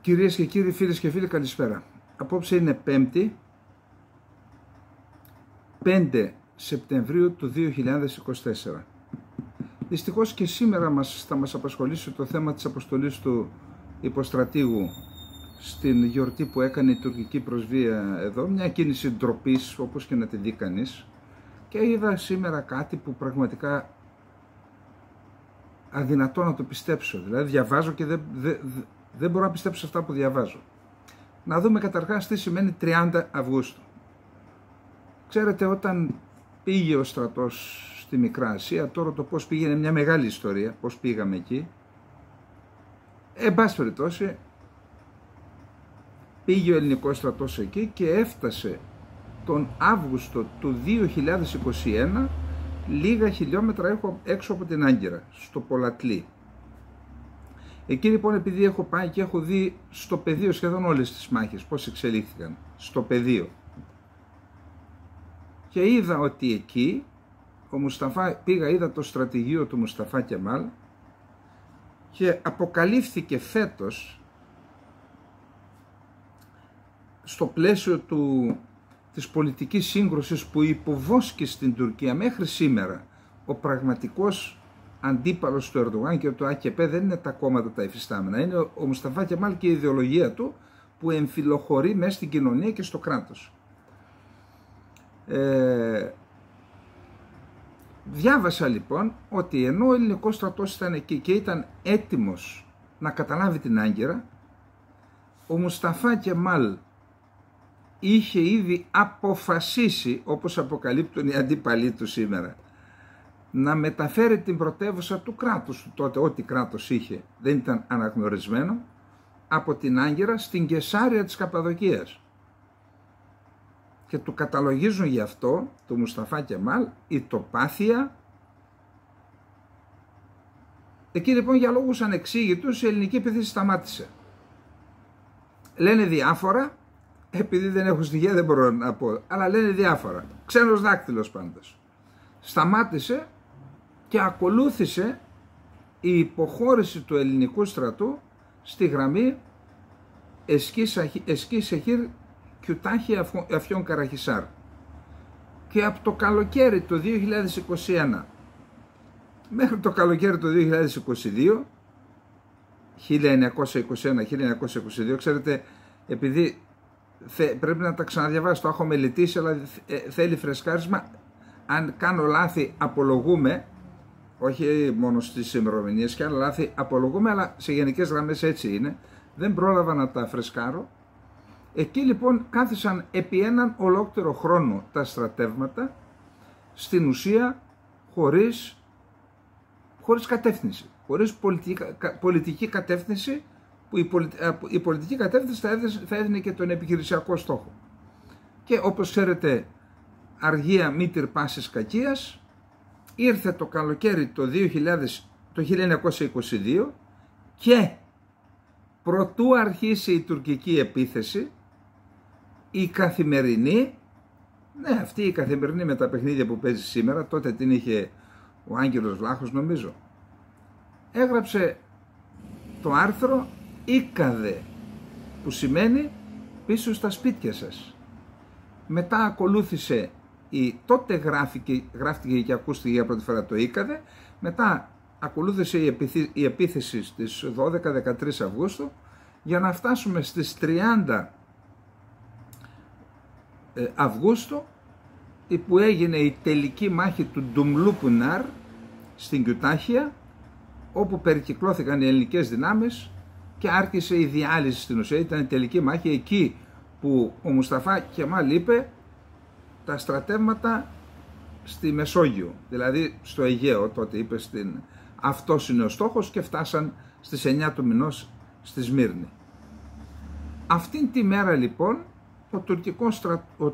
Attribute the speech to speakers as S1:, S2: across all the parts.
S1: Κυρίες και κύριοι, φίλες και φίλοι, καλησπέρα. Απόψε είναι Πέμπτη, 5 Σεπτεμβρίου του 2024. Δυστυχώς και σήμερα θα μας απασχολήσει το θέμα της αποστολής του υποστρατήγου στην γιορτή που έκανε η τουρκική πρεσβεία εδώ. Μια κίνηση ντροπής, όπως και να τη δει κανείς. Και είδα σήμερα κάτι που πραγματικά αδυνατό να το πιστέψω. Δηλαδή διαβάζω και δεν μπορώ να πιστέψω αυτά που διαβάζω. Να δούμε καταρχάς τι σημαίνει 30 Αυγούστου. Ξέρετε, όταν πήγε ο στρατός στη Μικρά Ασία, τώρα το πώς πήγαινε μια μεγάλη ιστορία, πώς πήγαμε εκεί. Εν πάση περιπτώσει, πήγε ο ελληνικός στρατός εκεί και έφτασε τον Αύγουστο του 2021 λίγα χιλιόμετρα έξω από την Άγκυρα, στο Πολατλή. Εκεί λοιπόν, επειδή έχω πάει και έχω δει στο πεδίο σχεδόν όλες τις μάχες, πώς εξελίχθηκαν, στο πεδίο. Και είδα ότι εκεί, είδα το στρατηγείο του Μουσταφά Κεμάλ και αποκαλύφθηκε φέτος, στο πλαίσιο της πολιτικής σύγκρουσης που υποβόσκει στην Τουρκία μέχρι σήμερα, ο πραγματικός αντίπαλος του Ερντογάν και του ΑΚΠ δεν είναι τα κόμματα τα υφιστάμενα, είναι ο Μουσταφά Κεμάλ και η ιδεολογία του που εμφυλοχωρεί μέσα στην κοινωνία και στο κράτος. Διάβασα λοιπόν ότι ενώ ο ελληνικός στρατός ήταν εκεί και ήταν έτοιμος να καταλάβει την Άγκυρα, ο Μουσταφά Κεμάλ είχε ήδη αποφασίσει, όπως αποκαλύπτουν οι αντίπαλοι του σήμερα, να μεταφέρει την πρωτεύουσα του κράτους του τότε, ό,τι κράτος είχε, δεν ήταν αναγνωρισμένο, από την Άγκυρα στην Κεσάρια της Καππαδοκίας. Και του καταλογίζουν γι' αυτό, του Μουσταφά Κεμάλ, η τοπάθεια. Εκεί λοιπόν για λόγους ανεξήγητους η ελληνική επίθεση σταμάτησε. Λένε διάφορα, επειδή δεν έχω στοιχεία δεν μπορώ να πω, αλλά λένε διάφορα. Ξένος δάκτυλος πάντως. Σταμάτησε και ακολούθησε η υποχώρηση του ελληνικού στρατού στη γραμμή Εσκή Σεχίρ Κιουτάχη Αφιών Καραχισάρ. Και από το καλοκαίρι του 2021 μέχρι το καλοκαίρι του 2022, 1921-1922, ξέρετε, επειδή πρέπει να τα ξαναδιαβάσω, το έχω μελετήσει, αλλά θέλει φρεσκάρισμα. Αν κάνω λάθη απολογούμε, όχι μόνο στις ημερομηνίες, και άλλα λάθη απολογούμε, αλλά σε γενικές γραμμές έτσι είναι. Δεν πρόλαβα να τα φρεσκάρω. Εκεί λοιπόν κάθισαν επί έναν ολόκληρο χρόνο τα στρατεύματα, στην ουσία χωρίς κατεύθυνση, χωρίς πολιτική κατεύθυνση, που η πολιτική κατεύθυνση θα έδινε και τον επιχειρησιακό στόχο. Και όπως ξέρετε, αργία μήτυρ πάσης κακίας, ήρθε το καλοκαίρι το 1922 και προτού αρχίσει η τουρκική επίθεση, η Καθημερινή, αυτή η Καθημερινή με τα παιχνίδια που παίζει σήμερα, τότε την είχε ο Άγγελος Βλάχος νομίζω, έγραψε το άρθρο «Ίκαδε», που σημαίνει πίσω στα σπίτια σας. Μετά ακολούθησε, τότε γράφτηκε και ακούστηκε για πρώτη φορά το «Ίκαδε», μετά ακολούθησε η επίθεση στις 12-13 Αυγούστου, για να φτάσουμε στις 30 Αυγούστου, που έγινε η τελική μάχη του Ντουμλούπουναρ στην Κιουτάχια, όπου περικυκλώθηκαν οι ελληνικές δυνάμεις και άρχισε η διάλυση στην ουσία. Ήταν η τελική μάχη εκεί που ο Μουσταφά Κεμάλ είπε τα στρατεύματα στη Μεσόγειο, δηλαδή στο Αιγαίο, τότε είπε αυτός είναι ο στόχος, και φτάσαν στις 9 του μηνός στη Σμύρνη. Αυτήν τη μέρα λοιπόν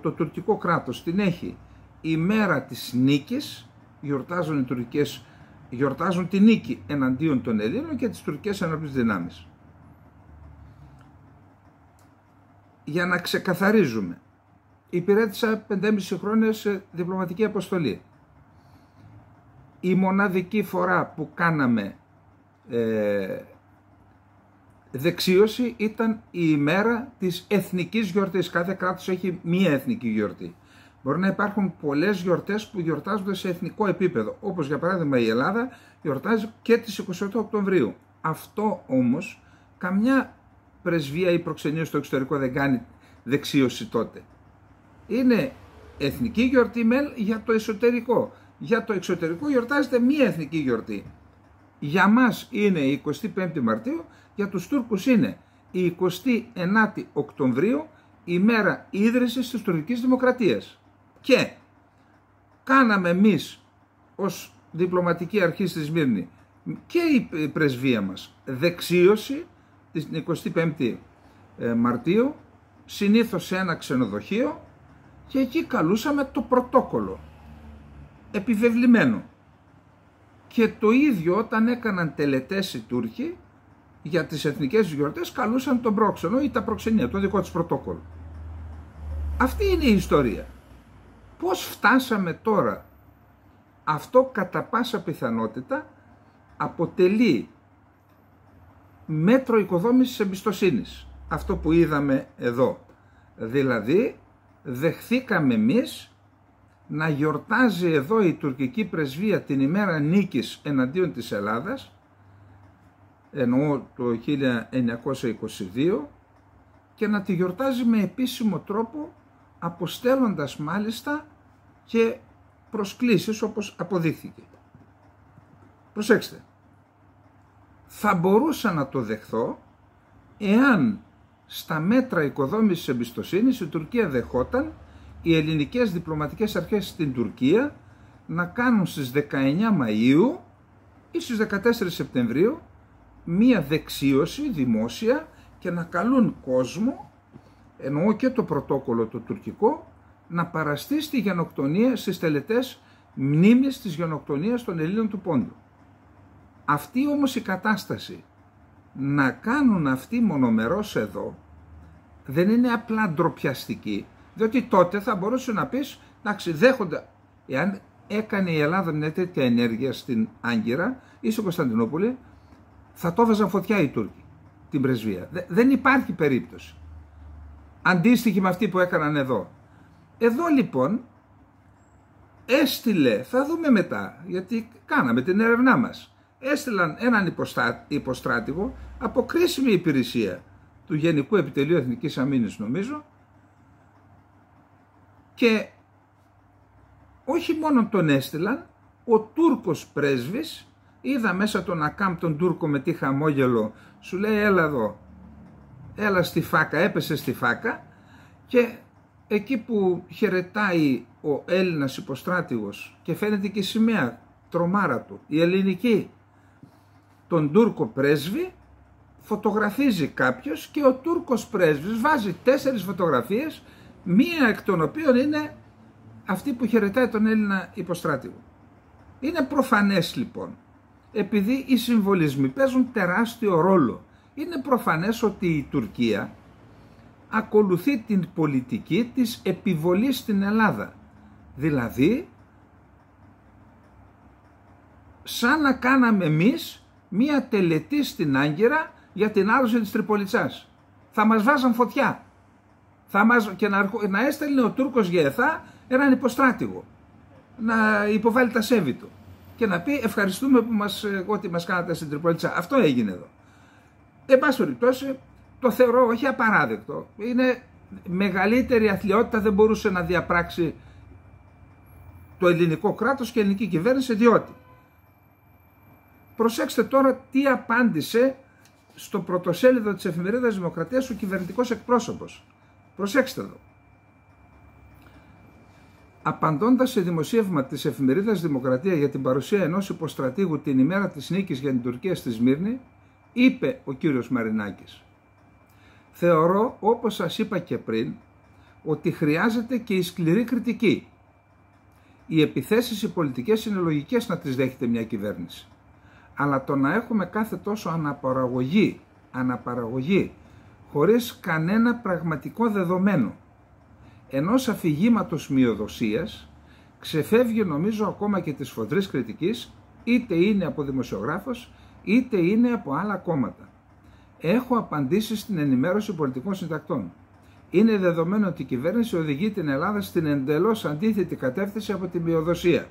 S1: το τουρκικό κράτος την έχει η μέρα της νίκης, γιορτάζουν οι τουρκικές, γιορτάζουν τη νίκη εναντίον των Ελλήνων και τις τουρκικές ενόπλες δυνάμεις. Για να ξεκαθαρίζουμε, υπηρέτησα 5,5 χρόνια σε διπλωματική αποστολή. Η μοναδική φορά που κάναμε δεξίωση ήταν η ημέρα της εθνικής γιορτής. Κάθε κράτος έχει μία εθνική γιορτή. Μπορεί να υπάρχουν πολλές γιορτές που γιορτάζονται σε εθνικό επίπεδο, όπως για παράδειγμα η Ελλάδα γιορτάζει και τις 28 Οκτωβρίου. Αυτό όμως καμιά πρεσβεία ή προξενείο στο εξωτερικό δεν κάνει δεξίωση τότε. Είναι εθνική γιορτή μεν για το εσωτερικό. Για το εξωτερικό γιορτάζεται μία εθνική γιορτή. Για μας είναι η 25η Μαρτίου, για τους Τούρκους είναι η 29η Οκτωβρίου, η μέρα ίδρυσης της τουρκικής δημοκρατίας. Και κάναμε εμείς ως διπλωματική αρχή στη Σμύρνη και η πρεσβεία μας δεξίωση την 25η Μαρτίου, συνήθως σε ένα ξενοδοχείο, και εκεί καλούσαμε το πρωτόκολλο επιβεβλημένο. Και το ίδιο όταν έκαναν τελετές οι Τούρκοι για τις εθνικές γιορτές, καλούσαν τον πρόξενο ή τα προξενία, το δικό της πρωτόκολλο. Αυτή είναι η ιστορία. Πώς φτάσαμε τώρα? Αυτό κατά πάσα πιθανότητα αποτελεί μέτρο οικοδόμησης εμπιστοσύνης. Αυτό που είδαμε εδώ. Δηλαδή δεχθήκαμε εμείς να γιορτάζει εδώ η τουρκική πρεσβεία την ημέρα νίκης εναντίον της Ελλάδας, εννοώ το 1922, και να τη γιορτάζει με επίσημο τρόπο, αποστέλλοντας μάλιστα και προσκλήσεις όπως αποδείχθηκε. Προσέξτε, θα μπορούσα να το δεχθώ εάν στα μέτρα οικοδόμησης εμπιστοσύνης η Τουρκία δεχόταν οι ελληνικές διπλωματικές αρχές στην Τουρκία να κάνουν στις 19 Μαΐου ή στις 14 Σεπτεμβρίου μία δεξίωση δημόσια και να καλούν κόσμο, εννοώ και το πρωτόκολλο το τουρκικό, να παραστεί στη γενοκτονία, στις τελετές μνήμης της γενοκτονίας των Ελλήνων του Πόντου. Αυτή όμως η κατάσταση να κάνουν αυτοί μονομερώς εδώ δεν είναι απλά ντροπιαστική, διότι τότε θα μπορούσε να πεις, εντάξει, δέχονται, εάν έκανε η Ελλάδα μια τέτοια ενέργεια στην Άγκυρα ή στην Κωνσταντινούπολη, θα το έβαζαν φωτιά οι Τούρκοι, την πρεσβεία. Δεν υπάρχει περίπτωση αντίστοιχη με αυτή που έκαναν εδώ. Εδώ λοιπόν έστειλε, θα δούμε μετά, γιατί κάναμε την έρευνά μας, έστειλαν έναν υποστράτηγο από κρίσιμη υπηρεσία του Γενικού Επιτελείου Εθνικής Αμήνης, νομίζω, και όχι μόνο τον έστειλαν, ο Τούρκος πρέσβης, είδα μέσα τον Ακάμ τον Τούρκο με τι χαμόγελο, σου λέει έλα εδώ, έλα στη φάκα, έπεσε στη φάκα, και εκεί που χαιρετάει ο Έλληνας υποστράτηγος και φαίνεται και η σημαία τρομάρα του, η ελληνική, τον Τούρκο πρέσβη, φωτογραφίζει κάποιος και ο Τούρκος πρέσβης βάζει 4 φωτογραφίες, μία εκ των οποίων είναι αυτή που χαιρετάει τον Έλληνα υποστράτηγο. Είναι προφανές λοιπόν, επειδή οι συμβολισμοί παίζουν τεράστιο ρόλο, είναι προφανές ότι η Τουρκία ακολουθεί την πολιτική της επιβολής στην Ελλάδα. Δηλαδή, σαν να κάναμε εμείς μία τελετή στην Άγκυρα για την άρρωση της Τριπολιτσάς. Θα μας βάζαν φωτιά. Και να έστελνε ο Τούρκος Γεθά έναν υποστράτηγο να υποβάλει τα σέβη του και να πει ευχαριστούμε που ότι μας κάνατε στην Τριπολιτσά. Αυτό έγινε εδώ. Εν πάση περιπτώσει, το θεωρώ όχι απαράδεκτο. Είναι μεγαλύτερη αθλιότητα δεν μπορούσε να διαπράξει το ελληνικό κράτος και η ελληνική κυβέρνηση, διότι προσέξτε τώρα τι απάντησε στο πρωτοσέλιδο της Εφημερίδας Δημοκρατίας ο κυβερνητικός εκπρόσωπος. Προσέξτε εδώ. Απαντώντας σε δημοσίευμα της Εφημερίδας Δημοκρατία για την παρουσία ενός υποστρατήγου την ημέρα της νίκης για την Τουρκία στη Σμύρνη, είπε ο κύριος Μαρινάκης: «Θεωρώ, όπως σας είπα και πριν, ότι χρειάζεται και η σκληρή κριτική. Οι επιθέσεις οι πολιτικές είναι λογικές να τις δέχεται μια κυβέρνηση. Αλλά το να έχουμε κάθε τόσο αναπαραγωγή χωρίς κανένα πραγματικό δεδομένο ενός αφηγήματος μειοδοσίας ξεφεύγει νομίζω ακόμα και της φοδρής κριτικής, είτε είναι από δημοσιογράφος είτε είναι από άλλα κόμματα. Έχω απαντήσει στην ενημέρωση πολιτικών συντακτών. Είναι δεδομένο ότι η κυβέρνηση οδηγεί την Ελλάδα στην εντελώς αντίθετη κατεύθυνση από την μειοδοσία.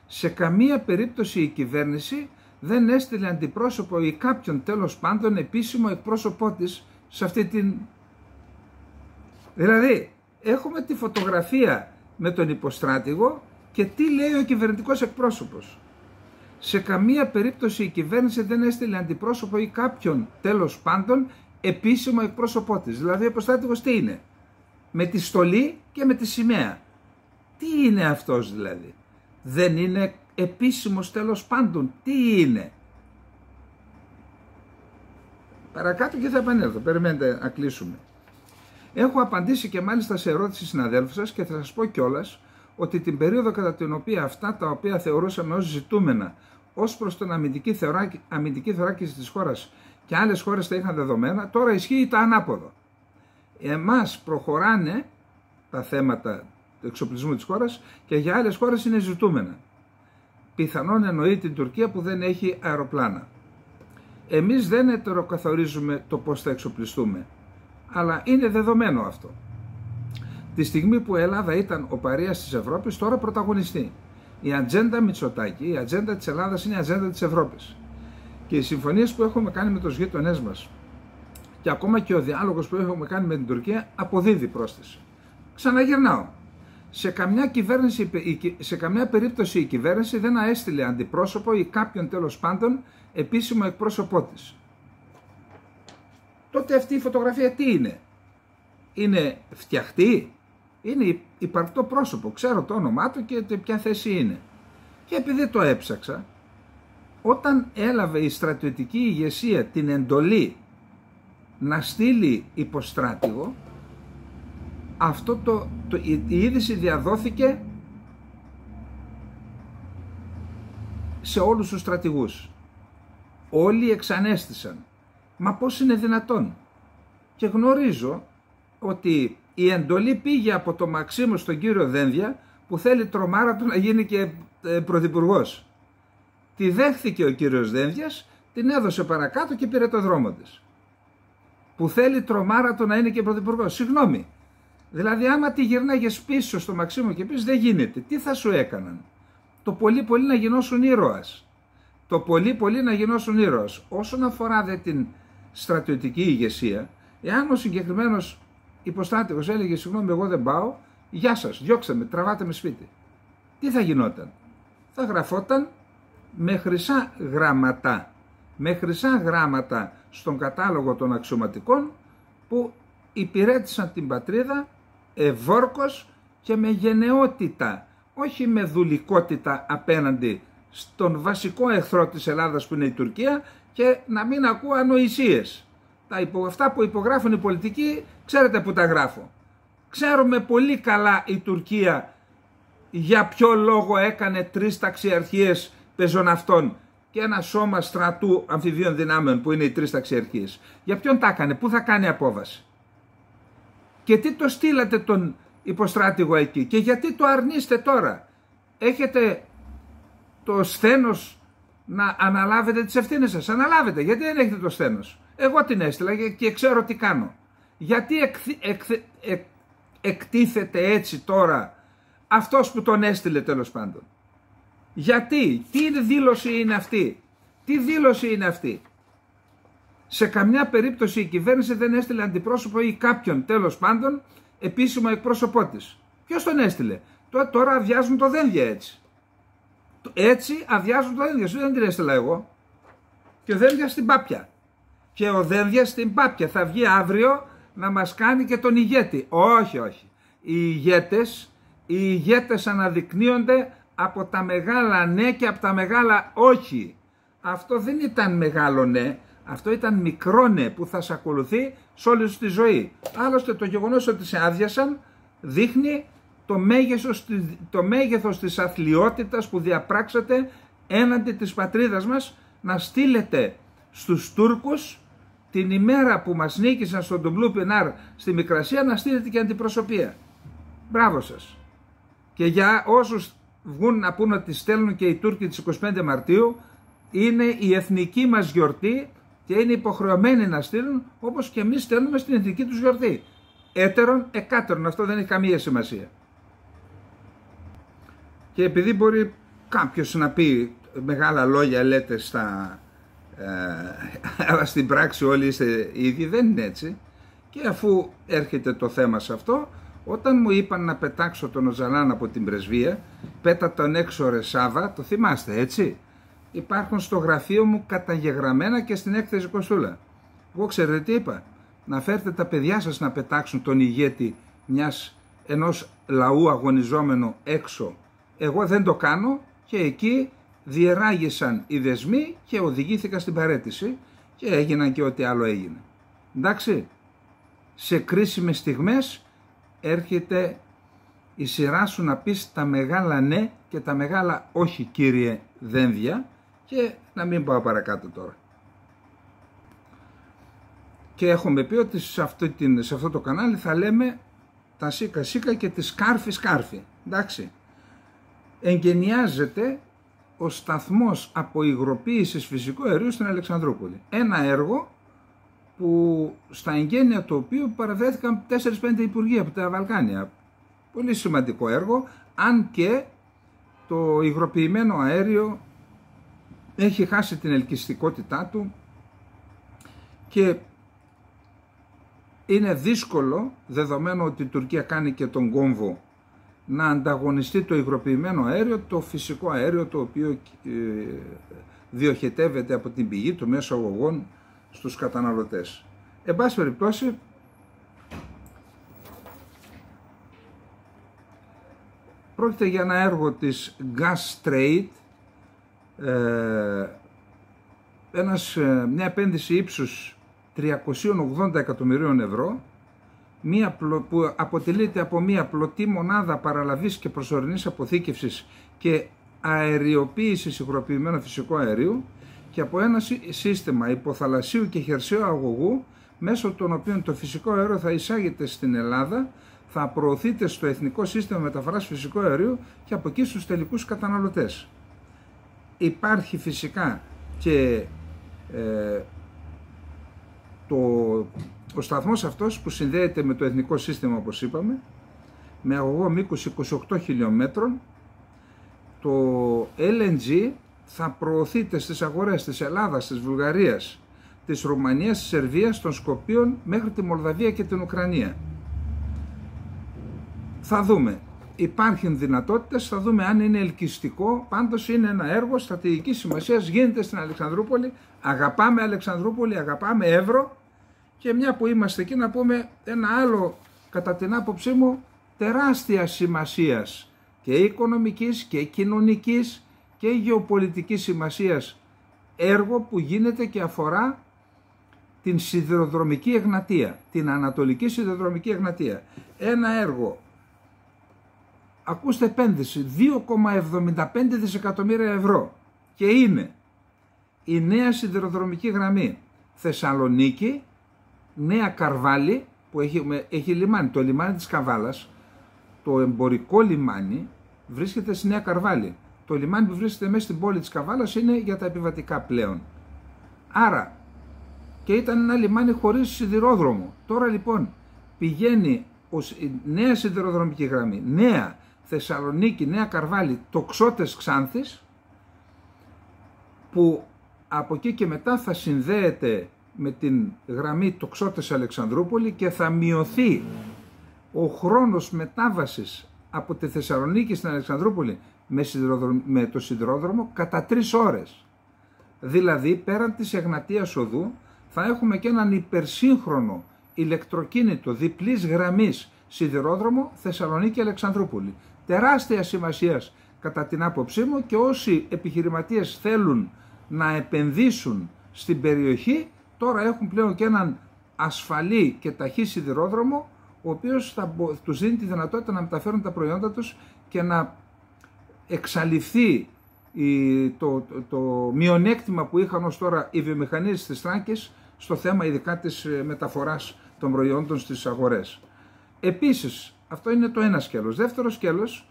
S1: Σε καμία περίπτωση η κυβέρνηση δεν έστειλε αντιπρόσωπο ή κάποιον τέλος πάντων επίσημο εκπρόσωπό της σε αυτή την... Δηλαδή, έχουμε τη φωτογραφία με τον υποστράτηγο και τι λέει ο κυβερνητικός εκπρόσωπος. Σε καμία περίπτωση η κυβέρνηση δεν έστειλε αντιπρόσωπο ή κάποιον τέλος πάντων επίσημο εκπρόσωπό της. Δηλαδή ο υποστράτηγος τι είναι? Με τη στολή και με τη σημαία. Τι είναι αυτός δηλαδή? Δεν είναι επίσημος τέλος πάντων. Τι είναι? Παρακάτω και θα επανέλθω. Περιμένετε να κλείσουμε. Έχω απαντήσει και μάλιστα σε ερώτηση συναδέλφου σας και θα σας πω κιόλας ότι την περίοδο κατά την οποία αυτά τα οποία θεωρούσαμε ως ζητούμενα ως προς την αμυντική θωράκιση της χώρας και άλλες χώρες τα είχαν δεδομένα, τώρα ισχύει το ανάποδο. Εμάς προχωράνε τα θέματα του εξοπλισμού της χώρας και για άλλες χώρες είναι ζητούμενα. Πιθανόν εννοεί την Τουρκία που δεν έχει αεροπλάνα. Εμείς δεν ετεροκαθορίζουμε το πώς θα εξοπλιστούμε, αλλά είναι δεδομένο αυτό. Τη στιγμή που η Ελλάδα ήταν ο παρείας της Ευρώπης, τώρα πρωταγωνιστεί. Η ατζέντα Μητσοτάκη, η ατζέντα της Ελλάδας είναι η ατζέντα της Ευρώπης. Και οι συμφωνίες που έχουμε κάνει με τους γείτονές μας και ακόμα και ο διάλογος που έχουμε κάνει με την Τουρκία αποδίδει πρόσθεση. Ξαναγυρνάω. Σε καμιά περίπτωση η κυβέρνηση δεν αέστειλε αντιπρόσωπο ή κάποιον τέλος πάντων επίσημο εκπρόσωπό της. Τότε αυτή η φωτογραφία τι είναι? Είναι φτιαχτή? Είναι υπαρκτό πρόσωπο, ξέρω το όνομά του και ποια θέση είναι. Και επειδή το έψαξα, όταν έλαβε η στρατιωτική ηγεσία την εντολή να στείλει υποστράτηγο, η είδηση διαδόθηκε σε όλους τους στρατηγούς. Όλοι εξανέστησαν. Μα πώς είναι δυνατόν? Και γνωρίζω ότι η εντολή πήγε από το Μαξίμου στον κύριο Δένδια που θέλει τρομάρα του να γίνει και πρωθυπουργός. Τη δέχθηκε ο κύριος Δένδιας, την έδωσε παρακάτω και πήρε το δρόμο της. Που θέλει τρομάρα του να είναι και πρωθυπουργός. Συγγνώμη. Δηλαδή άμα τη γυρνάγες πίσω στο Μαξίμου και πεις δεν γίνεται. Τι θα σου έκαναν? Το πολύ πολύ να γινώσουν ήρωας. Το πολύ πολύ να γινώσουν ήρωας. Όσον αφορά δε την στρατιωτική ηγεσία, εάν ο συγκεκριμένος υποστράτηγος έλεγε συγγνώμη εγώ δεν πάω, γεια σας, διώξτε με, τραβάτε με σπίτι. Τι θα γινόταν? Θα γραφόταν με χρυσά γράμματα στον κατάλογο των αξιωματικών που υπηρέτησαν την πατρίδα ευόρκος και με γενναιότητα, όχι με δουλικότητα απέναντι στον βασικό εχθρό της Ελλάδας που είναι η Τουρκία και να μην ακούω ανοησίες. Αυτά που υπογράφουν οι πολιτικοί, ξέρετε που τα γράφω. Ξέρουμε πολύ καλά η Τουρκία για ποιο λόγο έκανε 3 ταξιαρχίες πεζοναυτών και ένα σώμα στρατού αμφιβίων δυνάμεων που είναι οι 3 ταξιαρχίες. Για ποιον τα έκανε, πού θα κάνει απόβαση? Και τι το στείλατε τον υποστράτηγο εκεί και γιατί το αρνείστε τώρα? Έχετε το σθένος να αναλάβετε τις ευθύνες σας? Αναλάβετε, γιατί δεν έχετε το σθένος? Εγώ την έστειλα και ξέρω τι κάνω. Γιατί εκτίθεται έτσι τώρα αυτός που τον έστειλε τέλος πάντων? Γιατί? Τι δήλωση είναι αυτή? Τι δήλωση είναι αυτή? Σε καμιά περίπτωση η κυβέρνηση δεν έστειλε αντιπρόσωπο ή κάποιον τέλος πάντων επίσημο εκπρόσωπό της. Ποιος τον έστειλε? Τώρα αδειάζουν το Δένδια έτσι. Έτσι αδειάζουν το Δένδια. Σου δεν την έστειλα εγώ. Και ο Δένδιας στην πάπια. Και ο Δένδιας στην πάπια θα βγει αύριο να μας κάνει και τον ηγέτη. Όχι, όχι. Οι ηγέτες αναδεικνύονται από τα μεγάλα ναι και από τα μεγάλα όχι. Αυτό δεν ήταν μεγάλο ναι, αυτό ήταν μικρό ναι που θα σε ακολουθεί σε όλη σου τη ζωή. Άλλωστε το γεγονός ότι σε άδειασαν δείχνει το μέγεθος της αθλιότητας που διαπράξατε έναντι της πατρίδας μας, να στείλετε στους Τούρκους την ημέρα που μας νίκησαν στον Ντουμπλού Πινάρ στη Μικρασία, να στείλετε και αντιπροσωπεία. Μπράβο σας. Και για όσους βγουν να πούν ότι στέλνουν και οι Τούρκοι τις 25 Μαρτίου, είναι η εθνική μας γιορτή και είναι υποχρεωμένοι να στείλουν, όπως και εμείς στέλνουμε στην εθνική τους γιορτή. Έτερον, εκάτερον, αυτό δεν έχει καμία σημασία. Και επειδή μπορεί κάποιος να πει μεγάλα λόγια λέτε αλλά στην πράξη όλοι είστε ίδιοι, δεν είναι έτσι. Και αφού έρχεται το θέμα σε αυτό, όταν μου είπαν να πετάξω τον Οζαλάν από την πρεσβεία, πέτα τον έξω ρε Σάβα, το θυμάστε έτσι. Υπάρχουν στο γραφείο μου καταγεγραμμένα και στην έκθεση Κοστούλα. Εγώ ξέρετε τι είπα? Να φέρετε τα παιδιά σας να πετάξουν τον ηγέτη ενός λαού αγωνιζόμενο έξω. Εγώ δεν το κάνω και εκεί διεράγησαν οι δεσμοί και οδηγήθηκα στην παραίτηση και έγιναν και ό,τι άλλο έγινε. Εντάξει, σε κρίσιμες στιγμές έρχεται η σειρά σου να πεις τα μεγάλα ναι και τα μεγάλα όχι κύριε Δένδια, και να μην πάω παρακάτω τώρα. Και έχουμε πει ότι σε αυτό το κανάλι θα λέμε τα σίκα σίκα και τη σκάρφη σκάρφη. Εντάξει. Εγκαινιάζεται ο σταθμός αποϊγροποίησης φυσικού αερίου στην Αλεξανδρούπολη. Ένα έργο που στα εγγένεια του οποίου παραβρέθηκαν 4-5 υπουργεία από τα Βαλκάνια. Πολύ σημαντικό έργο, αν και το υγροποιημένο αέριο έχει χάσει την ελκυστικότητά του και είναι δύσκολο, δεδομένου ότι η Τουρκία κάνει και τον κόμβο, να ανταγωνιστεί το υγροποιημένο αέριο, το φυσικό αέριο, το οποίο διοχετεύεται από την πηγή του μέσω αγωγών στους καταναλωτές. Εν πάση περιπτώσει, πρόκειται για ένα έργο της Gas Trade, μια επένδυση ύψους 380 εκατομμυρίων ευρώ, που αποτελείται από μια πλωτή μονάδα παραλαβής και προσωρινής αποθήκευσης και αεριοποίησης υγροποιημένου φυσικού αερίου και από ένα σύστημα υποθαλασσίου και χερσαίου αγωγού, μέσω των οποίων το φυσικό αέριο θα εισάγεται στην Ελλάδα, θα προωθείται στο Εθνικό Σύστημα Μεταφοράς Φυσικού Αερίου και από εκεί στους τελικούς καταναλωτές. Υπάρχει φυσικά και ο σταθμός αυτός που συνδέεται με το Εθνικό Σύστημα, όπως είπαμε, με αγωγό μήκους 28 χιλιόμετρων. Το LNG θα προωθείται στις αγορές της Ελλάδας, της Βουλγαρίας, της Ρουμανίας, της Σερβίας, των Σκοπίων μέχρι τη Μολδαβία και την Ουκρανία. Θα δούμε. Υπάρχουν δυνατότητες, θα δούμε αν είναι ελκυστικό. Πάντως είναι ένα έργο στρατηγικής σημασίας, γίνεται στην Αλεξανδρούπολη. Αγαπάμε Αλεξανδρούπολη, αγαπάμε Εύρο, και μια που είμαστε εκεί να πούμε ένα άλλο, κατά την άποψή μου, τεράστια σημασίας και οικονομικής και κοινωνικής και γεωπολιτικής σημασίας έργο που γίνεται και αφορά την σιδηροδρομική Εγνατία, την Ανατολική Σιδηροδρομική Εγνατία. Ένα έργο, ακούστε, επένδυση 2,75 δισεκατομμύρια ευρώ, και είναι η νέα σιδηροδρομική γραμμή Θεσσαλονίκη, Νέα Καρβάλη, που έχει λιμάνι. Το λιμάνι της Καβάλας, το εμπορικό λιμάνι, βρίσκεται στη Νέα Καρβάλη. Το λιμάνι που βρίσκεται μέσα στην πόλη της Καβάλας είναι για τα επιβατικά πλέον. Άρα, και ήταν ένα λιμάνι χωρίς σιδηρόδρομο. Τώρα λοιπόν πηγαίνει η νέα σιδηροδρομική γραμμή, Νέα Θεσσαλονίκη, Νέα Καρβάλη, Τοξότες Ξάνθης, που από εκεί και μετά θα συνδέεται με την γραμμή Τοξότες Αλεξανδρούπολη και θα μειωθεί ο χρόνος μετάβασης από τη Θεσσαλονίκη στην Αλεξανδρούπολη με το σιδηρόδρομο κατά 3 ώρες. Δηλαδή, πέραν της Εγνατίας οδού, θα έχουμε και έναν υπερσύγχρονο ηλεκτροκίνητο διπλής γραμμής σιδηρόδρομο Θεσσαλονίκη-Αλεξανδρούπολη. Τεράστια σημασίας κατά την άποψή μου, και όσοι επιχειρηματίες θέλουν να επενδύσουν στην περιοχή, τώρα έχουν πλέον και έναν ασφαλή και ταχύ σιδηρόδρομο, ο οποίος θα τους δίνει τη δυνατότητα να μεταφέρουν τα προϊόντα τους και να εξαλειφθεί το μειονέκτημα που είχαν ως τώρα οι βιομηχανίες της Θράκης στο θέμα ειδικά της μεταφοράς των προϊόντων στις αγορές. Επίσης, αυτό είναι το ένα σκέλος. Δεύτερο σκέλος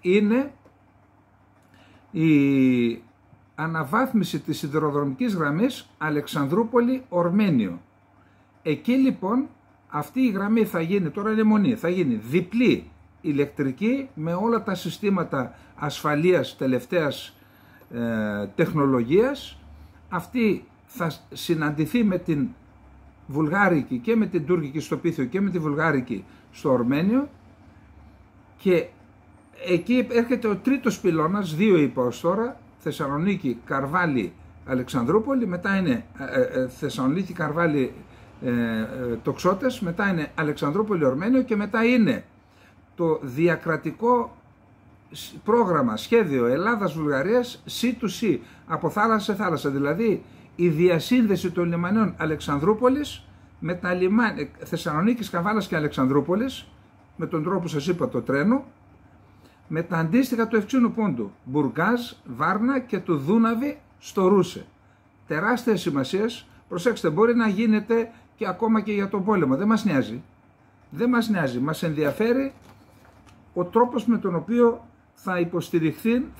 S1: είναι η αναβάθμιση της σιδηροδρομικής γραμμής Αλεξανδρούπολη-Ορμένιο. Εκεί λοιπόν αυτή η γραμμή θα γίνει, τώρα είναι μονή, θα γίνει διπλή ηλεκτρική με όλα τα συστήματα ασφαλείας τελευταίας τεχνολογίας. Αυτή θα συναντηθεί με την Βουλγάρικη και με την Τούρκικη στο Πίθιο και με τη Βουλγάρικη στο Ορμένιο, και εκεί έρχεται ο τρίτος πυλώνας, δύο είπα ως τώρα, Θεσσαλονίκη, Καρβάλι, Αλεξανδρούπολη, μετά είναι Θεσσαλονίκη, Καρβάλι, Τοξότες, μετά είναι Αλεξανδρούπολη, Ορμένιο, και μετά είναι το διακρατικό πρόγραμμα, σχέδιο Ελλάδας-Βουλγαρίας C2C, από θάλασσα σε θάλασσα, δηλαδή η διασύνδεση των λιμανιών Αλεξανδρούπολης με τα λιμάνια Θεσσαλονίκης, Καβάλας και Αλεξανδρούπολης, με τον τρόπο που σας είπα, το τρένο, με τα αντίστοιχα του Ευξήνου Πόντου, Μπουργκάζ, Βάρνα και του Δούναβη στο Ρούσε. Τεράστια σημασία. Προσέξτε, μπορεί να γίνεται και ακόμα και για τον πόλεμο. Δεν μας νοιάζει. Δεν μας νοιάζει. Μας ενδιαφέρει ο τρόπος με τον οποίο θα υποστηριχθεί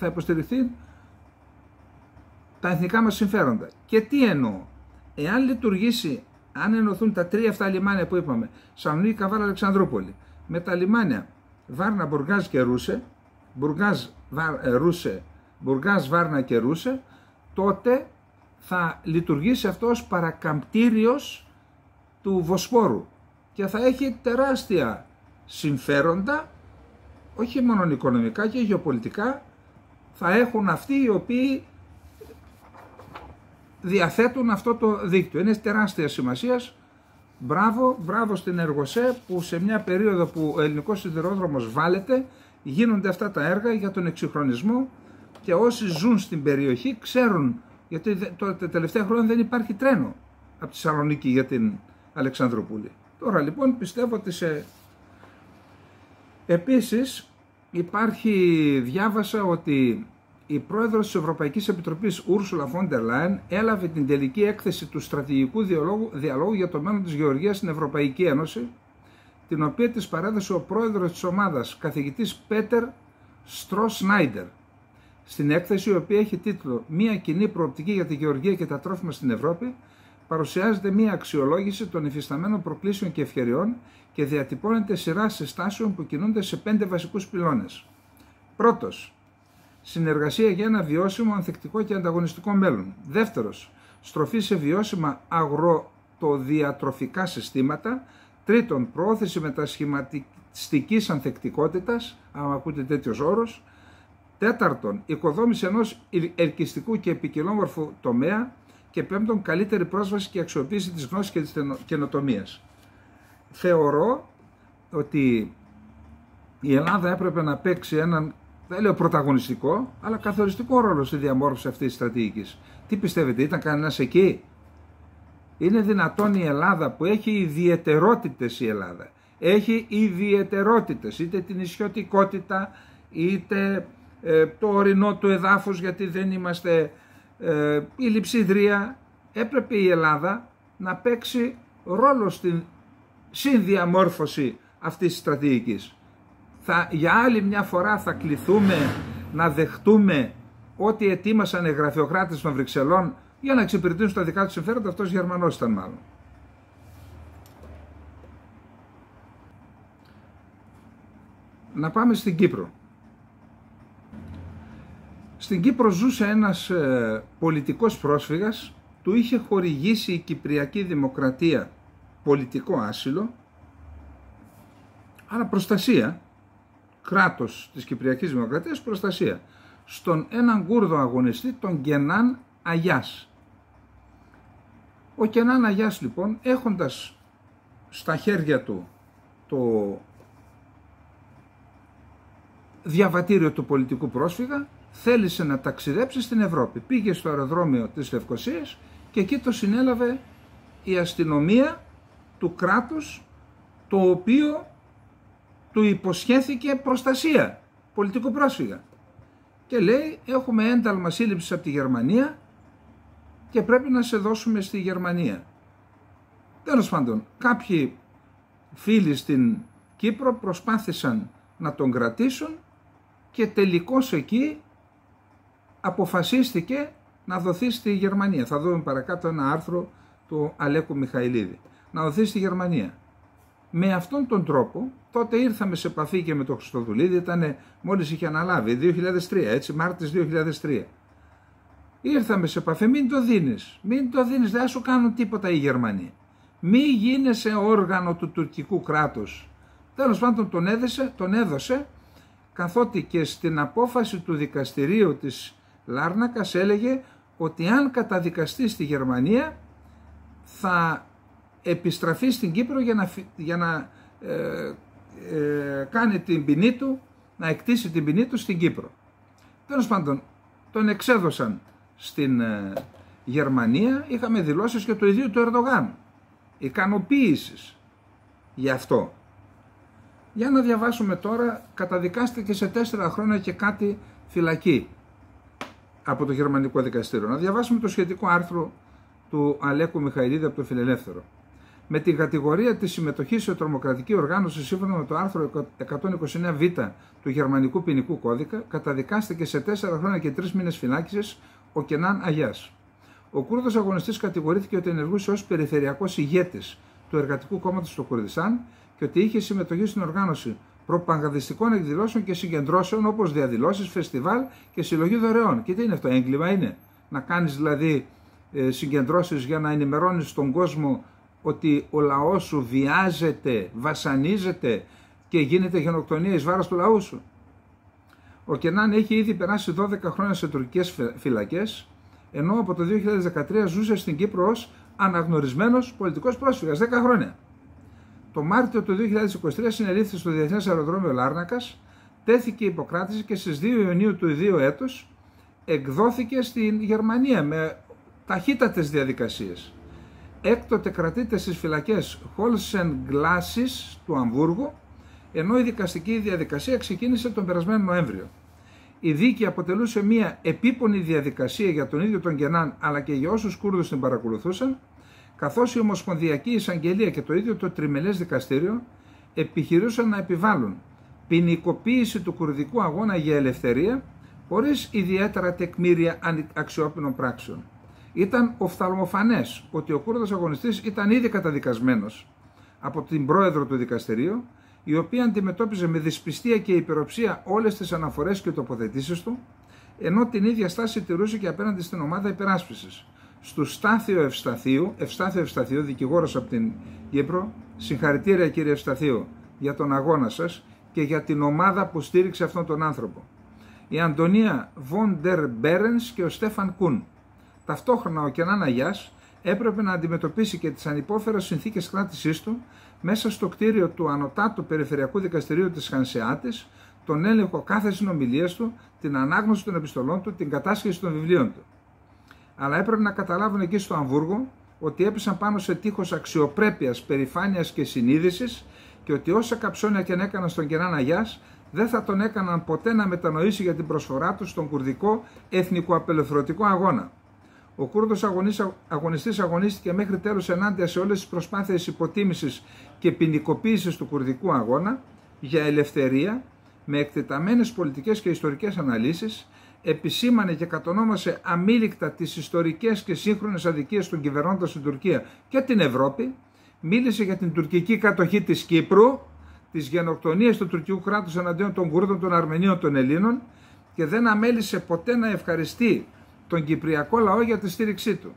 S1: τα εθνικά μας συμφέροντα. Και τι εννοώ? Εάν λειτουργήσει, αν ενωθούν τα τρία αυτά λιμάνια που είπαμε, Σαλονίκη, Καβάλα, Αλεξανδρούπολη, με τα λιμάνια Βάρνα, Μπουργκάζ και Ρούσε, Μπουργκάζ, Βάρνα και Ρούσε, τότε θα λειτουργήσει αυτό ως παρακαμπτήριος του Βοσπόρου και θα έχει τεράστια συμφέροντα, όχι μόνο οικονομικά και γεωπολιτικά, θα έχουν αυτοί οι οποίοι διαθέτουν αυτό το δίκτυο. Είναι τεράστια σημασίας. Μπράβο στην Εργοσέ που σε μια περίοδο που ο ελληνικός σιδηρόδρομος βάλεται, γίνονται αυτά τα έργα για τον εξυγχρονισμό, και όσοι ζουν στην περιοχή ξέρουν, γιατί τα τελευταία χρόνια δεν υπάρχει τρένο από τη Σαλονίκη για την Αλεξανδρούπολη. Τώρα λοιπόν πιστεύω ότι Επίσης διάβασα ότι η πρόεδρος της Ευρωπαϊκής Επιτροπής Ursula von der Leyen έλαβε την τελική έκθεση του στρατηγικού διαλόγου για το μέλλον της Γεωργίας στην Ευρωπαϊκή Ένωση, την οποία της παρέδωσε ο πρόεδρος της ομάδας, καθηγητής Πέτερ Στρος-Σνάιντερ. Στην έκθεση, η οποία έχει τίτλο «Μια κοινή προοπτική για τη γεωργία και τα τρόφιμα στην Ευρώπη», παρουσιάζεται μια αξιολόγηση των υφισταμένων προκλήσεων και ευκαιριών και διατυπώνεται σειρά συστάσεων που κινούνται σε 5 βασικούς πυλώνες. Πρώτος, συνεργασία για ένα βιώσιμο, ανθεκτικό και ανταγωνιστικό μέλλον. Δεύτερος, στροφή σε βιώσιμα αγροτοδιατροφικά συστήματα. Τρίτον, προώθηση μετασχηματιστικής ανθεκτικότητας, αν ακούτε τέτοιος όρος. Τέταρτον, οικοδόμηση ενός ελκυστικού και ποικιλόμορφου τομέα. Και πέμπτον, καλύτερη πρόσβαση και αξιοποίηση της γνώσης και της καινοτομίας. Θεωρώ ότι η Ελλάδα έπρεπε να παίξει έναν, δεν λέω πρωταγωνιστικό, αλλά καθοριστικό ρόλο στη διαμόρφωση αυτής της στρατηγικής. Τι πιστεύετε, ήταν κανένας εκεί? Είναι δυνατόν η Ελλάδα, που έχει ιδιαιτερότητες, έχει ιδιαιτερότητες, είτε την νησιωτικότητα, είτε το ορεινό του εδάφους, γιατί δεν είμαστε η λειψιδρία, έπρεπε η Ελλάδα να παίξει ρόλο στην συνδιαμόρφωση αυτής της στρατηγικής. Για άλλη μια φορά θα κληθούμε να δεχτούμε ό,τι ετοίμασαν οι γραφειοκράτες των Βρυξελών για να εξυπηρετήσουν τα δικά τους συμφέροντα. Αυτός Γερμανός ήταν μάλλον. Να πάμε στην Κύπρο. Στην Κύπρο ζούσε ένας πολιτικός πρόσφυγας, του είχε χορηγήσει η Κυπριακή Δημοκρατία πολιτικό άσυλο, αλλά προστασία, κράτος της Κυπριακής Δημοκρατίας, προστασία, στον έναν Κούρδο αγωνιστή, τον Κενάν Αγιάς. Ο Κενάν Αγιάς λοιπόν, έχοντας στα χέρια του το διαβατήριο του πολιτικού πρόσφυγα, θέλησε να ταξιδέψει στην Ευρώπη. Πήγε στο αεροδρόμιο της Λευκωσίας και εκεί το συνέλαβε η αστυνομία του κράτους, το οποίο του υποσχέθηκε προστασία, πολιτικού πρόσφυγα. Και λέει, έχουμε ένταλμα σύλληψης από τη Γερμανία και πρέπει να σε δώσουμε στη Γερμανία. Τέλος πάντων, κάποιοι φίλοι στην Κύπρο προσπάθησαν να τον κρατήσουν και τελικώς εκεί αποφασίστηκε να δοθεί στη Γερμανία. Θα δούμε παρακάτω ένα άρθρο του Αλέκου Μιχαηλίδη. Να δοθεί στη Γερμανία. Με αυτόν τον τρόπο, τότε ήρθαμε σε επαφή και με τον Χριστοδουλίδη, μόλις είχε αναλάβει, 2003, έτσι, Μάρτης 2003. Ήρθαμε σε επαφή, μην το δίνεις, δεν σου κάνουν τίποτα οι Γερμανοί. Μη γίνεσαι όργανο του τουρκικού κράτους. Τέλος πάντων τον έδωσε, καθότι και στην απόφαση του δικαστηρίου της Λάρνακας έλεγε ότι αν καταδικαστεί στη Γερμανία θα επιστραφεί στην Κύπρο για να κάνει την ποινή του, να εκτίσει την ποινή του στην Κύπρο. Τέλος πάντων, τον εξέδωσαν στην Γερμανία, είχαμε δηλώσεις και του ιδίου του Ερντογάν, ικανοποίησης γι' αυτό. Για να διαβάσουμε τώρα, καταδικάστηκε σε 4 χρόνια και κάτι φυλακή από το γερμανικό δικαστήριο. Να διαβάσουμε το σχετικό άρθρο του Αλέκου Μιχαηλίδη από το Φιλελεύθερο. Με την κατηγορία της συμμετοχής σε τρομοκρατική οργάνωση σύμφωνα με το άρθρο 129β του Γερμανικού Ποινικού Κώδικα, καταδικάστηκε σε 4 χρόνια και 3 μήνες φυλάκισης ο Κενάν Αγιάς. Ο Κούρδος αγωνιστής κατηγορήθηκε ότι ενεργούσε ως περιφερειακός ηγέτης του Εργατικού Κόμματος του Κουρδιστάν και ότι είχε συμμετοχή στην οργάνωση προπαγανδιστικών εκδηλώσεων και συγκεντρώσεων όπως διαδηλώσεις, φεστιβάλ και συλλογή δωρεών. Και τι είναι αυτό, έγκλημα είναι? Να κάνεις δηλαδή συγκεντρώσεις για να ενημερώνεις τον κόσμο ότι ο λαός σου βιάζεται, βασανίζεται και γίνεται γενοκτονία εις βάρος του λαού σου. Ο Κενάν έχει ήδη περάσει 12 χρόνια σε τουρκικές φυλακές, ενώ από το 2013 ζούσε στην Κύπρο ως αναγνωρισμένος πολιτικός πρόσφυγας, 10 χρόνια. Το Μάρτιο του 2023 συνελήφθη στο Διεθνές Αεροδρόμιο Λάρνακας, τέθηκε υποκράτηση και στις 2 Ιουνίου του ιδίου έτους εκδόθηκε στην Γερμανία με ταχύτατες διαδικασίες. Έκτοτε κρατείται στις φυλακές Holzenglasses του Αμβούργου, ενώ η δικαστική διαδικασία ξεκίνησε τον περασμένο Νοέμβριο. Η δίκη αποτελούσε μια επίπονη διαδικασία για τον ίδιο τον Κενάν αλλά και για όσους Κούρδους την παρακολουθούσαν, καθώς η Ομοσπονδιακή Εισαγγελία και το ίδιο το Τριμελές Δικαστήριο επιχειρούσαν να επιβάλλουν ποινικοποίηση του κουρδικού αγώνα για ελευθερία χωρίς ιδιαίτερα τεκμήρια αξιόπινων πράξεων. Ήταν οφθαλμοφανές ότι ο Κούρδος αγωνιστής ήταν ήδη καταδικασμένος από την πρόεδρο του δικαστηρίου, η οποία αντιμετώπιζε με δυσπιστία και υπεροψία όλες τις αναφορές και τοποθετήσεις του, ενώ την ίδια στάση τηρούσε και απέναντι στην ομάδα υπεράσπισης. Στου Στάθιο Ευσταθίου, δικηγόρος από την Κύπρο, συγχαρητήρια κύριε Ευσταθίου για τον αγώνα σας και για την ομάδα που στήριξε αυτόν τον άνθρωπο. Η Αντωνία Βόντερ Μπέρενς και ο Στέφαν Κουν. Ταυτόχρονα ο Κενάν Αγιάς έπρεπε να αντιμετωπίσει και τις ανυπόφερες συνθήκες κράτησής του μέσα στο κτίριο του Ανωτάτου Περιφερειακού Δικαστηρίου της Χανσεάτης, τον έλεγχο κάθε συνομιλίας του, την ανάγνωση των επιστολών του, την κατάσχεση των βιβλίων του. Αλλά έπρεπε να καταλάβουν εκεί στο Αμβούργο ότι έπεσαν πάνω σε τείχος αξιοπρέπειας, περηφάνειας και συνείδησης και ότι όσα καψόνια και έκαναν στον Κενάν Αγιάς δεν θα τον έκαναν ποτέ να μετανοήσει για την προσφορά του στον κουρδικό εθνικοαπελευθερωτικό αγώνα. Ο Κούρδος αγωνιστής αγωνίστηκε μέχρι τέλους ενάντια σε όλες τις προσπάθειες υποτίμησης και ποινικοποίησης του κουρδικού αγώνα για ελευθερία με εκτεταμένες πολιτικές και ιστορικές αναλύσεις, επισήμανε και κατονόμασε αμήλικτα τις ιστορικές και σύγχρονες αδικίες των κυβερνώντας στην Τουρκία και την Ευρώπη, μίλησε για την τουρκική κατοχή της Κύπρου, τις γενοκτονίες του τουρκικού κράτους εναντίον των Κούρδων, των Αρμενίων, των Ελλήνων και δεν αμέλησε ποτέ να ευχαριστεί τον κυπριακό λαό για τη στήριξή του.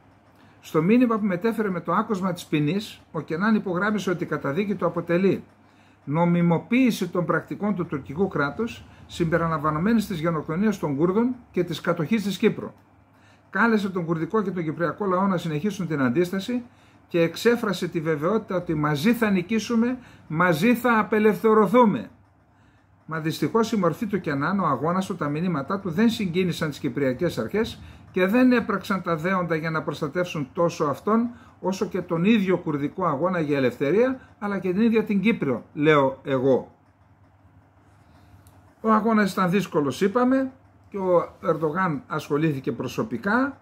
S1: Στο μήνυμα που μετέφερε με το άκουσμα της ποινής, ο Κενάν υπογράμμισε ότι η καταδίκη του αποτελεί νομιμοποίηση των πρακτικών του τουρκικού κράτους συμπεριλαμβανομένης της γενοκτονίας των Κούρδων και της κατοχής της Κύπρου. Κάλεσε τον κουρδικό και τον κυπριακό λαό να συνεχίσουν την αντίσταση και εξέφρασε τη βεβαιότητα ότι μαζί θα νικήσουμε, μαζί θα απελευθερωθούμε. Μα δυστυχώς η μορφή του Κενάν, ο αγώνας του, τα μηνύματά του δεν συγκίνησαν τις κυπριακές αρχές και δεν έπραξαν τα δέοντα για να προστατεύσουν τόσο αυτόν όσο και τον ίδιο κουρδικό αγώνα για ελευθερία, αλλά και την ίδια την Κύπρο, λέω εγώ. Ο αγώνας ήταν δύσκολος, είπαμε, και ο Ερντογάν ασχολήθηκε προσωπικά.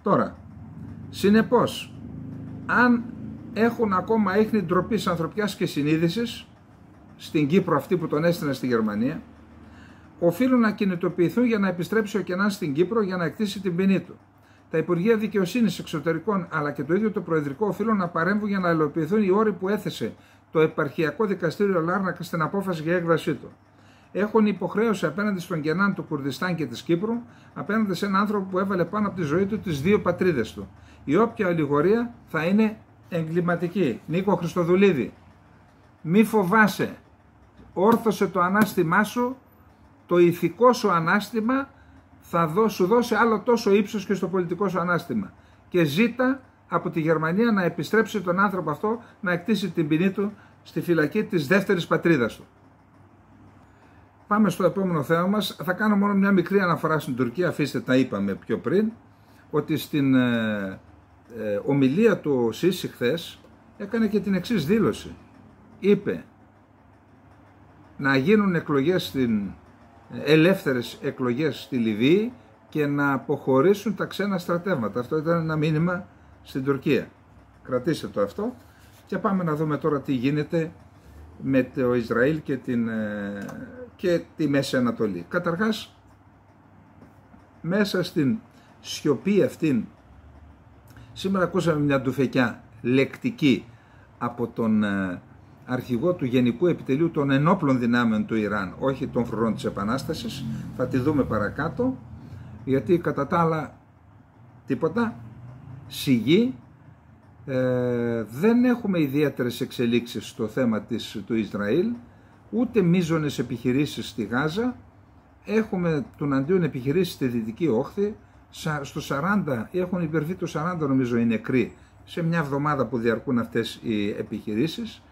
S1: Τώρα, συνεπώς, αν έχουν ακόμα ίχνη ντροπής, ανθρωπιάς και συνείδησης, στην Κύπρο αυτή που τον έστειλε στη Γερμανία, οφείλουν να κινητοποιηθούν για να επιστρέψει ο Κενάν στην Κύπρο για να εκτίσει την ποινή του. Τα Υπουργεία Δικαιοσύνης, Εξωτερικών αλλά και το ίδιο το Προεδρικό οφείλουν να παρέμβουν για να υλοποιηθούν οι όροι που έθεσε το Επαρχιακό Δικαστήριο Λάρνακα στην απόφαση για έκβασή του. Έχουν υποχρέωση απέναντι στον Κενάν του Κουρδιστάν και της Κύπρου, απέναντι σε έναν άνθρωπο που έβαλε πάνω από τη ζωή του τις δύο πατρίδες του. Η όποια αλληγορία θα είναι εγκληματική. Νίκο Χριστοδουλίδη, μη φοβάσαι. Όρθωσε το ανάστημά σου, το ηθικό σου ανάστημα θα σου δώσει άλλο τόσο ύψος και στο πολιτικό σου ανάστημα. Και ζήτα από τη Γερμανία να επιστρέψει τον άνθρωπο αυτό να εκτίσει την ποινή του στη φυλακή της δεύτερης πατρίδας του. Πάμε στο επόμενο θέμα μας. Θα κάνω μόνο μια μικρή αναφορά στην Τουρκία. Αφήστε, τα είπαμε πιο πριν, ότι στην ομιλία του Σίση χθες έκανε και την εξής δήλωση. Είπε να γίνουν εκλογές ελεύθερες εκλογές στη Λιβύη και να αποχωρήσουν τα ξένα στρατεύματα. Αυτό ήταν ένα μήνυμα στην Τουρκία. Κρατήστε το αυτό και πάμε να δούμε τώρα τι γίνεται με το Ισραήλ και τη Μέση Ανατολή. Καταρχάς, μέσα στην σιωπή αυτήν, σήμερα ακούσαμε μια ντουφεκιά λεκτική από τον αρχηγό του Γενικού Επιτελείου των Ενόπλων Δυνάμεων του Ιράν, όχι των φρουρών της Επανάστασης. Θα τη δούμε παρακάτω, γιατί κατά τα άλλα τίποτα, σιγή. Δεν έχουμε ιδιαίτερες εξελίξεις στο θέμα του Ισραήλ, ούτε μείζονες επιχειρήσεις στη Γάζα. Έχουμε τουναντίον επιχειρήσεις στη Δυτική Όχθη. Στο 40, έχουν υπερβεί το 40 νομίζω οι νεκροί σε μια εβδομάδα που διαρκούν αυτές οι επιχειρήσεις.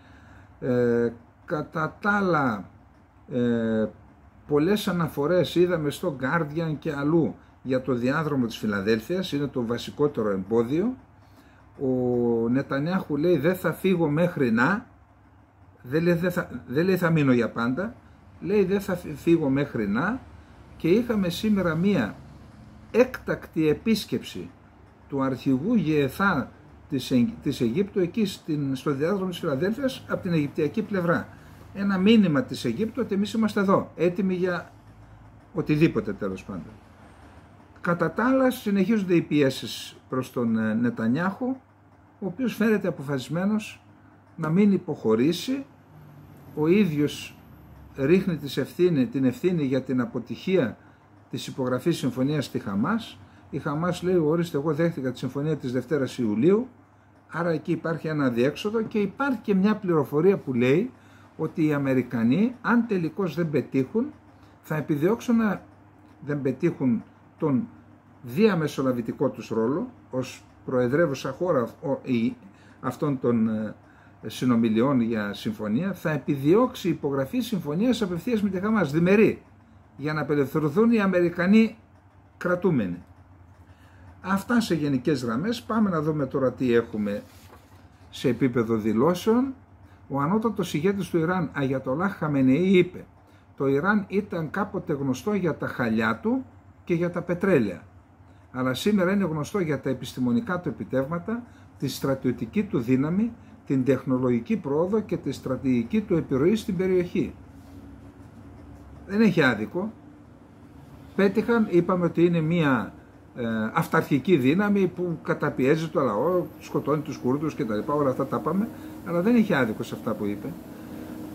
S1: Κατά τα άλλα, πολλές αναφορές είδαμε στο Guardian και αλλού για το διάδρομο της Φιλαδέλφειας, είναι το βασικότερο εμπόδιο. Ο Νετανιάχου λέει δεν θα φύγω μέχρι να, δεν λέει θα μείνω για πάντα, λέει δεν θα φύγω μέχρι να. Και είχαμε σήμερα μία έκτακτη επίσκεψη του αρχηγού ΓΕΘΑ της Αιγύπτου εκεί στο διάδρομο της Φιλαδέλφειας από την Αιγυπτιακή πλευρά. Ένα μήνυμα της Αιγύπτου ότι εμείς είμαστε εδώ, έτοιμοι για οτιδήποτε τέλος πάντων. Κατά τα άλλα συνεχίζονται οι πιέσεις προς τον Νετανιάχου, ο οποίος φαίνεται αποφασισμένος να μην υποχωρήσει. Ο ίδιος ρίχνει την ευθύνη για την αποτυχία της υπογραφής συμφωνίας στη Χαμάς. Η Χαμάς λέει ορίστε, εγώ δέχτηκα τη συμφωνία της Δευτέρας Ιουλίου, άρα εκεί υπάρχει ένα αδιέξοδο, και υπάρχει και μια πληροφορία που λέει ότι οι Αμερικανοί, αν τελικώς δεν πετύχουν, θα επιδιώξουν να δεν πετύχουν τον διαμεσολαβητικό τους ρόλο ως προεδρεύουσα χώρα αυτών των συνομιλιών για συμφωνία, θα επιδιώξει υπογραφή συμφωνίας απευθείας με τη Χαμάς, διμερή, για να απελευθερωθούν οι Αμερικανοί κρατούμενοι. Αυτά σε γενικές γραμμές. Πάμε να δούμε τώρα τι έχουμε σε επίπεδο δηλώσεων. Ο ανώτατος ηγέτης του Ιράν, Αγιατολάχ Χαμενεή, είπε το Ιράν ήταν κάποτε γνωστό για τα χαλιά του και για τα πετρέλαια, αλλά σήμερα είναι γνωστό για τα επιστημονικά του επιτεύγματα, τη στρατιωτική του δύναμη, την τεχνολογική πρόοδο και τη στρατηγική του επιρροή στην περιοχή. Δεν έχει άδικο. Πέτυχαν, είπαμε ότι είναι μια αυταρχική δύναμη που καταπιέζει το λαό, σκοτώνει τους Κούρδους κτλ. Όλα αυτά τα είπαμε, αλλά δεν έχει άδικο σε αυτά που είπε.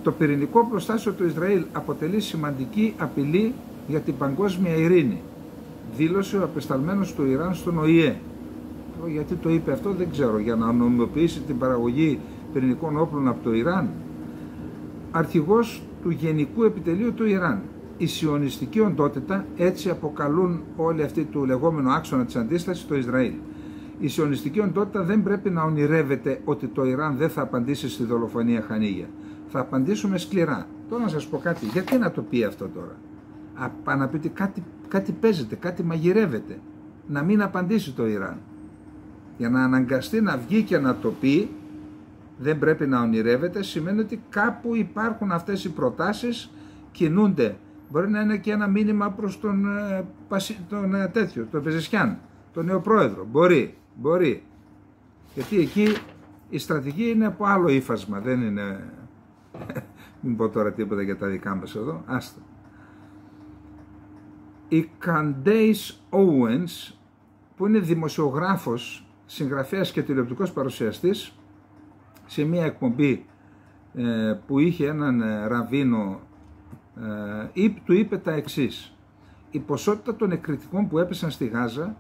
S1: Το πυρηνικό προστάσιο του Ισραήλ αποτελεί σημαντική απειλή για την παγκόσμια ειρήνη, δήλωσε ο απεσταλμένος του Ιράν στον ΟΗΕ. Γιατί το είπε αυτό δεν ξέρω, για να νομιμοποιήσει την παραγωγή πυρηνικών όπλων από το Ιράν. Αρχηγός του Γενικού Επιτελείου του Ιράν. Η σιωνιστική οντότητα, έτσι αποκαλούν όλοι αυτοί του λεγόμενου άξονα της αντίστασης στο Ισραήλ. Η σιωνιστική οντότητα δεν πρέπει να ονειρεύεται ότι το Ιράν δεν θα απαντήσει στη δολοφονία Χανίγια. Θα απαντήσουμε σκληρά. Τώρα να σας πω κάτι, γιατί να το πει αυτό τώρα. Να πει ότι κάτι παίζεται, κάτι μαγειρεύεται. Να μην απαντήσει το Ιράν. Για να αναγκαστεί να βγει και να το πει, δεν πρέπει να ονειρεύεται, σημαίνει ότι κάπου υπάρχουν αυτές οι προτάσεις, κινούνται. Μπορεί να είναι και ένα μήνυμα προς τον Πεζεσιάν, τον νέο πρόεδρο. Μπορεί. Γιατί εκεί η στρατηγική είναι από άλλο ύφασμα, δεν είναι... Μην πω τώρα τίποτα για τα δικά μας εδώ, άστα. Η Candace Owens, που είναι δημοσιογράφος, συγγραφέας και τηλεοπτικός παρουσιαστής, σε μια εκπομπή που είχε έναν ραβίνο, του είπε τα εξής: η ποσότητα των εκρηκτικών που έπεσαν στη Γάζα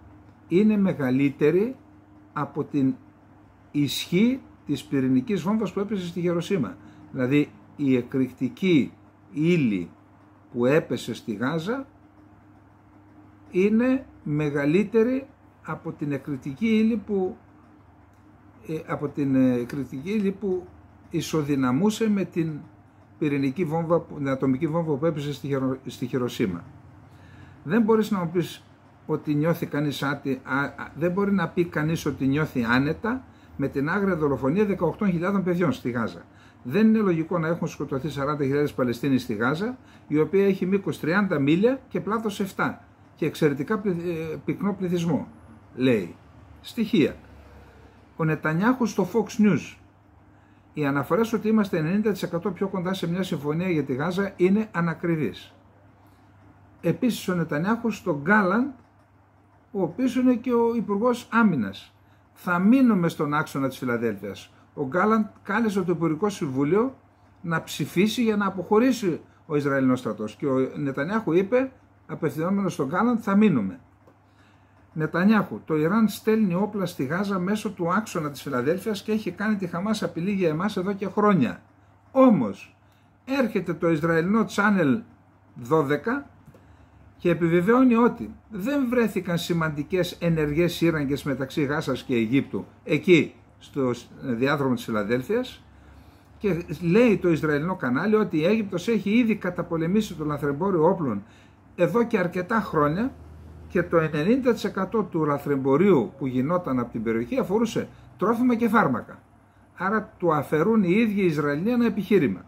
S1: είναι μεγαλύτερη από την ισχύ της πυρηνικής βόμβας που έπεσε στη Χειροσίμα. Δηλαδή η εκρηκτική ύλη που έπεσε στη Γάζα είναι μεγαλύτερη από την εκρηκτική ύλη που ισοδυναμούσε με την πυρηνική βόμβα, την ατομική βόμβα που έπεσε στη Χειροσίμα. Δεν μπορείς να μου πεις ότι νιώθει κανείς δεν μπορεί να πει κανείς ότι νιώθει άνετα με την άγρια δολοφονία 18.000 παιδιών στη Γάζα. Δεν είναι λογικό να έχουν σκοτωθεί 40.000 Παλαιστίνοι στη Γάζα, η οποία έχει μήκος 30 μίλια και πλάτος 7 και εξαιρετικά πυκνό πληθυσμό, λέει. Στοιχεία. Ο Νετανιάχου στο Fox News: οι αναφορές ότι είμαστε 90% πιο κοντά σε μια συμφωνία για τη Γάζα είναι ανακριβείς. Επίσης ο Νετανιάχου στο Γκάλαντ, ο οποίος είναι και ο Υπουργός Άμυνας: θα μείνουμε στον άξονα της Φιλαδέλφειας. Ο Γκάλαντ κάλεσε το Υπουργικό Συμβούλιο να ψηφίσει για να αποχωρήσει ο Ισραηλινός στρατός και ο Νετανιάχου είπε, απευθυνόμενος στον Γκάλαντ, θα μείνουμε. Νετανιάχου: το Ιράν στέλνει όπλα στη Γάζα μέσω του άξονα της Φιλαδέλφειας και έχει κάνει τη Χαμάς απειλή για εμάς εδώ και χρόνια. Όμως έρχεται το Ισραηλινό Channel 12 και επιβεβαιώνει ότι δεν βρέθηκαν σημαντικές ενεργές σύραγγες μεταξύ Γάζας και Αιγύπτου εκεί στο διάδρομο της Φιλαδέλφειας, και λέει το Ισραηλινό κανάλι ότι η Αίγυπτος έχει ήδη καταπολεμήσει το λαθρεμπόριο όπλων εδώ και αρκετά χρόνια και το 90% του λαθρεμπορίου που γινόταν από την περιοχή αφορούσε τρόφιμα και φάρμακα. Άρα του αφαιρούν οι ίδιοι οι Ισραηλοί ένα επιχείρημα.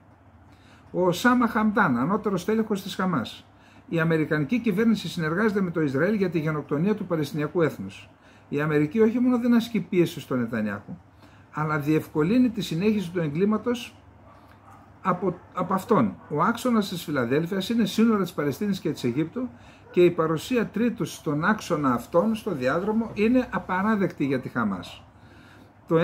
S1: Ο Οσάμα Χαμντάν, ανώτερος τέλεχος της Χαμάς: η Αμερικανική κυβέρνηση συνεργάζεται με το Ισραήλ για τη γενοκτονία του Παλαιστινιακού έθνους. Η Αμερική όχι μόνο δεν ασκεί πίεση στον Νετανιάχου, αλλά διευκολύνει τη συνέχιση του εγκλήματος από αυτόν. Ο άξονας της Φιλαδέλφειας είναι σύνορα της Παλαιστίνης και της Αιγύπτου και η παρουσία τρίτους στον άξονα αυτόν, στο διάδρομο, είναι απαράδεκτη για τη Χαμάς. Το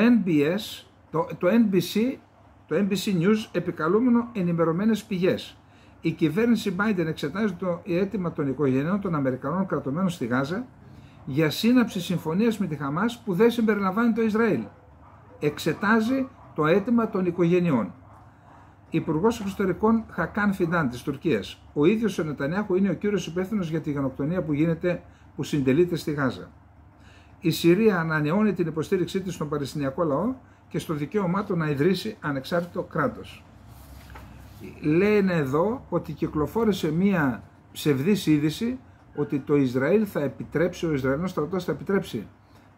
S1: NBC News, επικαλούμενο ενημερωμένες πηγές: η κυβέρνηση Biden εξετάζει το αίτημα των οικογενειών των Αμερικανών κρατωμένων στη Γάζα για σύναψη συμφωνίας με τη Χαμάς που δεν συμπεριλαμβάνει το Ισραήλ. Εξετάζει το αίτημα των οικογενειών. Υπουργός Εξωτερικών Χακάν Φιντάν της Τουρκίας: ο ίδιος ο Νετανιάχου είναι ο κύριος υπεύθυνος για τη γενοκτονία που συντελείται στη Γάζα. Η Συρία ανανεώνει την υποστήριξή της στον Παλαιστινιακό λαό και στο δικαίωμά του να ιδρύσει ανεξάρτητο κράτος. Λένε εδώ ότι κυκλοφόρησε μία ψευδής είδηση ότι το Ισραήλ θα επιτρέψει, ο Ισραηλινός στρατός θα επιτρέψει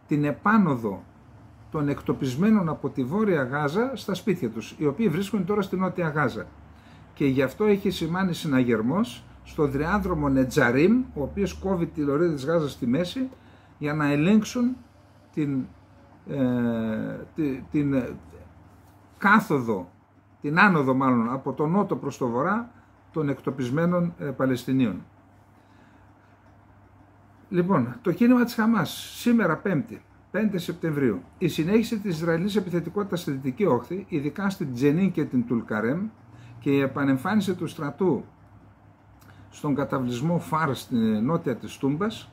S1: την επάνωδο των εκτοπισμένων από τη Βόρεια Γάζα στα σπίτια τους, οι οποίοι βρίσκονται τώρα στη Νότια Γάζα. Και γι' αυτό έχει σημάνει συναγερμός στο διάδρομο Νετζαρίμ, ο οποίος κόβει τη λωρίδα της Γάζας στη μέση, για να ελέγξουν την κάθοδο, την άνοδο μάλλον, από τον νότο προς το βορρά των εκτοπισμένων Παλαιστινίων. Λοιπόν, το κίνημα της Χαμάς, σήμερα 5 Σεπτεμβρίου. Η συνέχιση της Ισραηλινής επιθετικότητας στη Δυτική Όχθη, ειδικά στην Τζενίν και την Τουλκαρέμ, και η επανεμφάνιση του στρατού στον καταβλισμό Φάρ στην νότια της Τούμπας,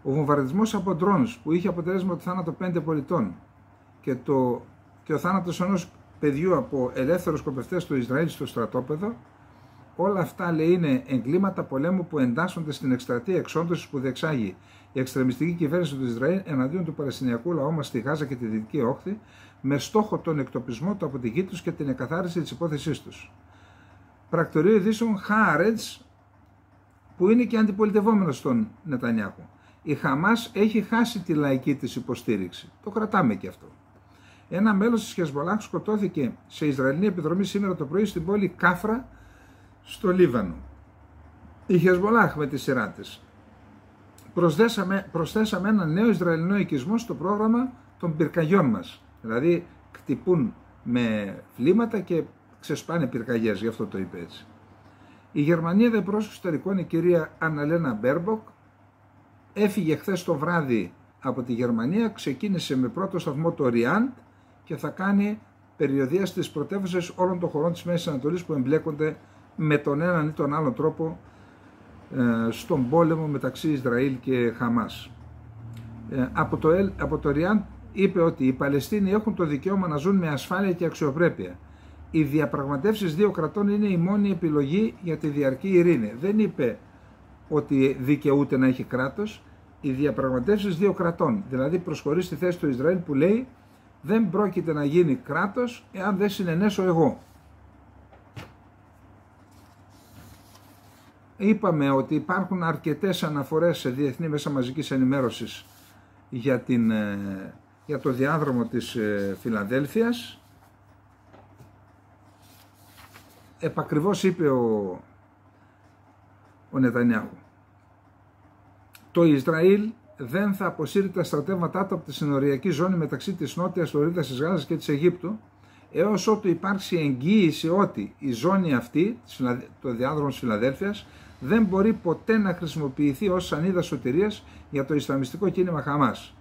S1: ο βομβαρδισμός από ντρόνς που είχε αποτέλεσμα το θάνατο 5 πολιτών και ο θάνατος ενός παιδιού από ελεύθερους σκοπευτές του Ισραήλ στο στρατόπεδο, όλα αυτά, λέει, είναι εγκλήματα πολέμου που εντάσσονται στην εκστρατεία εξόντωσης που διεξάγει η εξτρεμιστική κυβέρνηση του Ισραήλ εναντίον του Παλαιστινιακού λαού μας στη Γάζα και τη Δυτική Όχθη, με στόχο τον εκτοπισμό του από τη γη τους και την εκαθάριση της υπόθεσής τους. Πρακτορείο ειδήσεων Χаарετς, που είναι και αντιπολιτευόμενος στον Νετανιάχου. Η Χαμάς έχει χάσει τη λαϊκή της υποστήριξη. Το κρατάμε και αυτό. Ένα μέλος της Χεσμολάχ σκοτώθηκε σε Ισραηλινή επιδρομή σήμερα το πρωί στην πόλη Κάφρα στο Λίβανο. Η Χεσμολάχ με τη σειρά της. Προσθέσαμε ένα νέο Ισραηλινό οικισμό στο πρόγραμμα των πυρκαγιών μας. Δηλαδή χτυπούν με βλήματα και ξεσπάνε πυρκαγιές, γι' αυτό το είπε έτσι. Η Γερμανίδα Υπουργός Εξωτερικών, η κυρία Αναλένα Μπέρμποκ, έφυγε χθες το βράδυ από τη Γερμανία, ξεκίνησε με πρώτο σταθμό το Ριάντ και θα κάνει περιοδεία στις πρωτεύουσες όλων των χωρών της Μέσης Ανατολής που εμπλέκονται με τον έναν ή τον άλλο τρόπο στον πόλεμο μεταξύ Ισραήλ και Χαμάς. Από το Ριάντ είπε ότι οι Παλαιστίνοι έχουν το δικαίωμα να ζουν με ασφάλεια και αξιοπρέπεια. Οι διαπραγματεύσεις δύο κρατών είναι η μόνη επιλογή για τη διαρκή ειρήνη. Δεν είπε ότι δικαιούται να έχει κράτος. Οι διαπραγματεύσεις δύο κρατών, δηλαδή προσχωρεί στη θέση του Ισραήλ που λέει δεν πρόκειται να γίνει κράτος εάν δεν συνενέσω εγώ. Είπαμε ότι υπάρχουν αρκετές αναφορές σε διεθνή μέσα μαζικής ενημέρωσης για το διάδρομο της Φιλαδέλφειας. Επακριβώς είπε ο Νετανιάχου. Το Ισραήλ δεν θα αποσύρει τα στρατεύματά του από τη συνοριακή ζώνη μεταξύ της Νότιας Λωρίδας της Γάζας και της Αιγύπτου έως ότου υπάρξει εγγύηση ότι η ζώνη αυτή, το διάδρομο της Φιλαδέλφειας, δεν μπορεί ποτέ να χρησιμοποιηθεί ως σανίδα σωτηρίας για το Ισλαμιστικό κίνημα Χαμάς.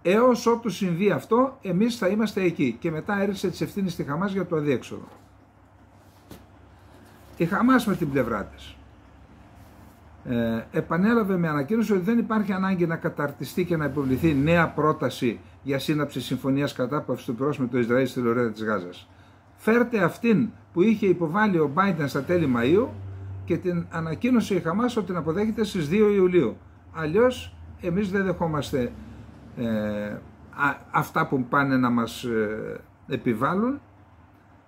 S1: Έως ότου συμβεί αυτό, εμείς θα είμαστε εκεί. Και μετά έριξε τις ευθύνες στη Χαμάς για το αδιέξοδο. Η Χαμάς με την πλευρά της επανέλαβε με ανακοίνωση ότι δεν υπάρχει ανάγκη να καταρτιστεί και να υποβληθεί νέα πρόταση για σύναψη συμφωνίας κατάπαυσης του πυρός με το Ισραήλ στη Λωρίδα της Γάζας. Φέρτε αυτήν που είχε υποβάλει ο Biden στα τέλη Μαΐου και την ανακοίνωσε η Χαμάς ότι την αποδέχεται στις 2 Ιουλίου. Αλλιώς εμείς δεν δεχόμαστε αυτά που πάνε να μας επιβάλλουν,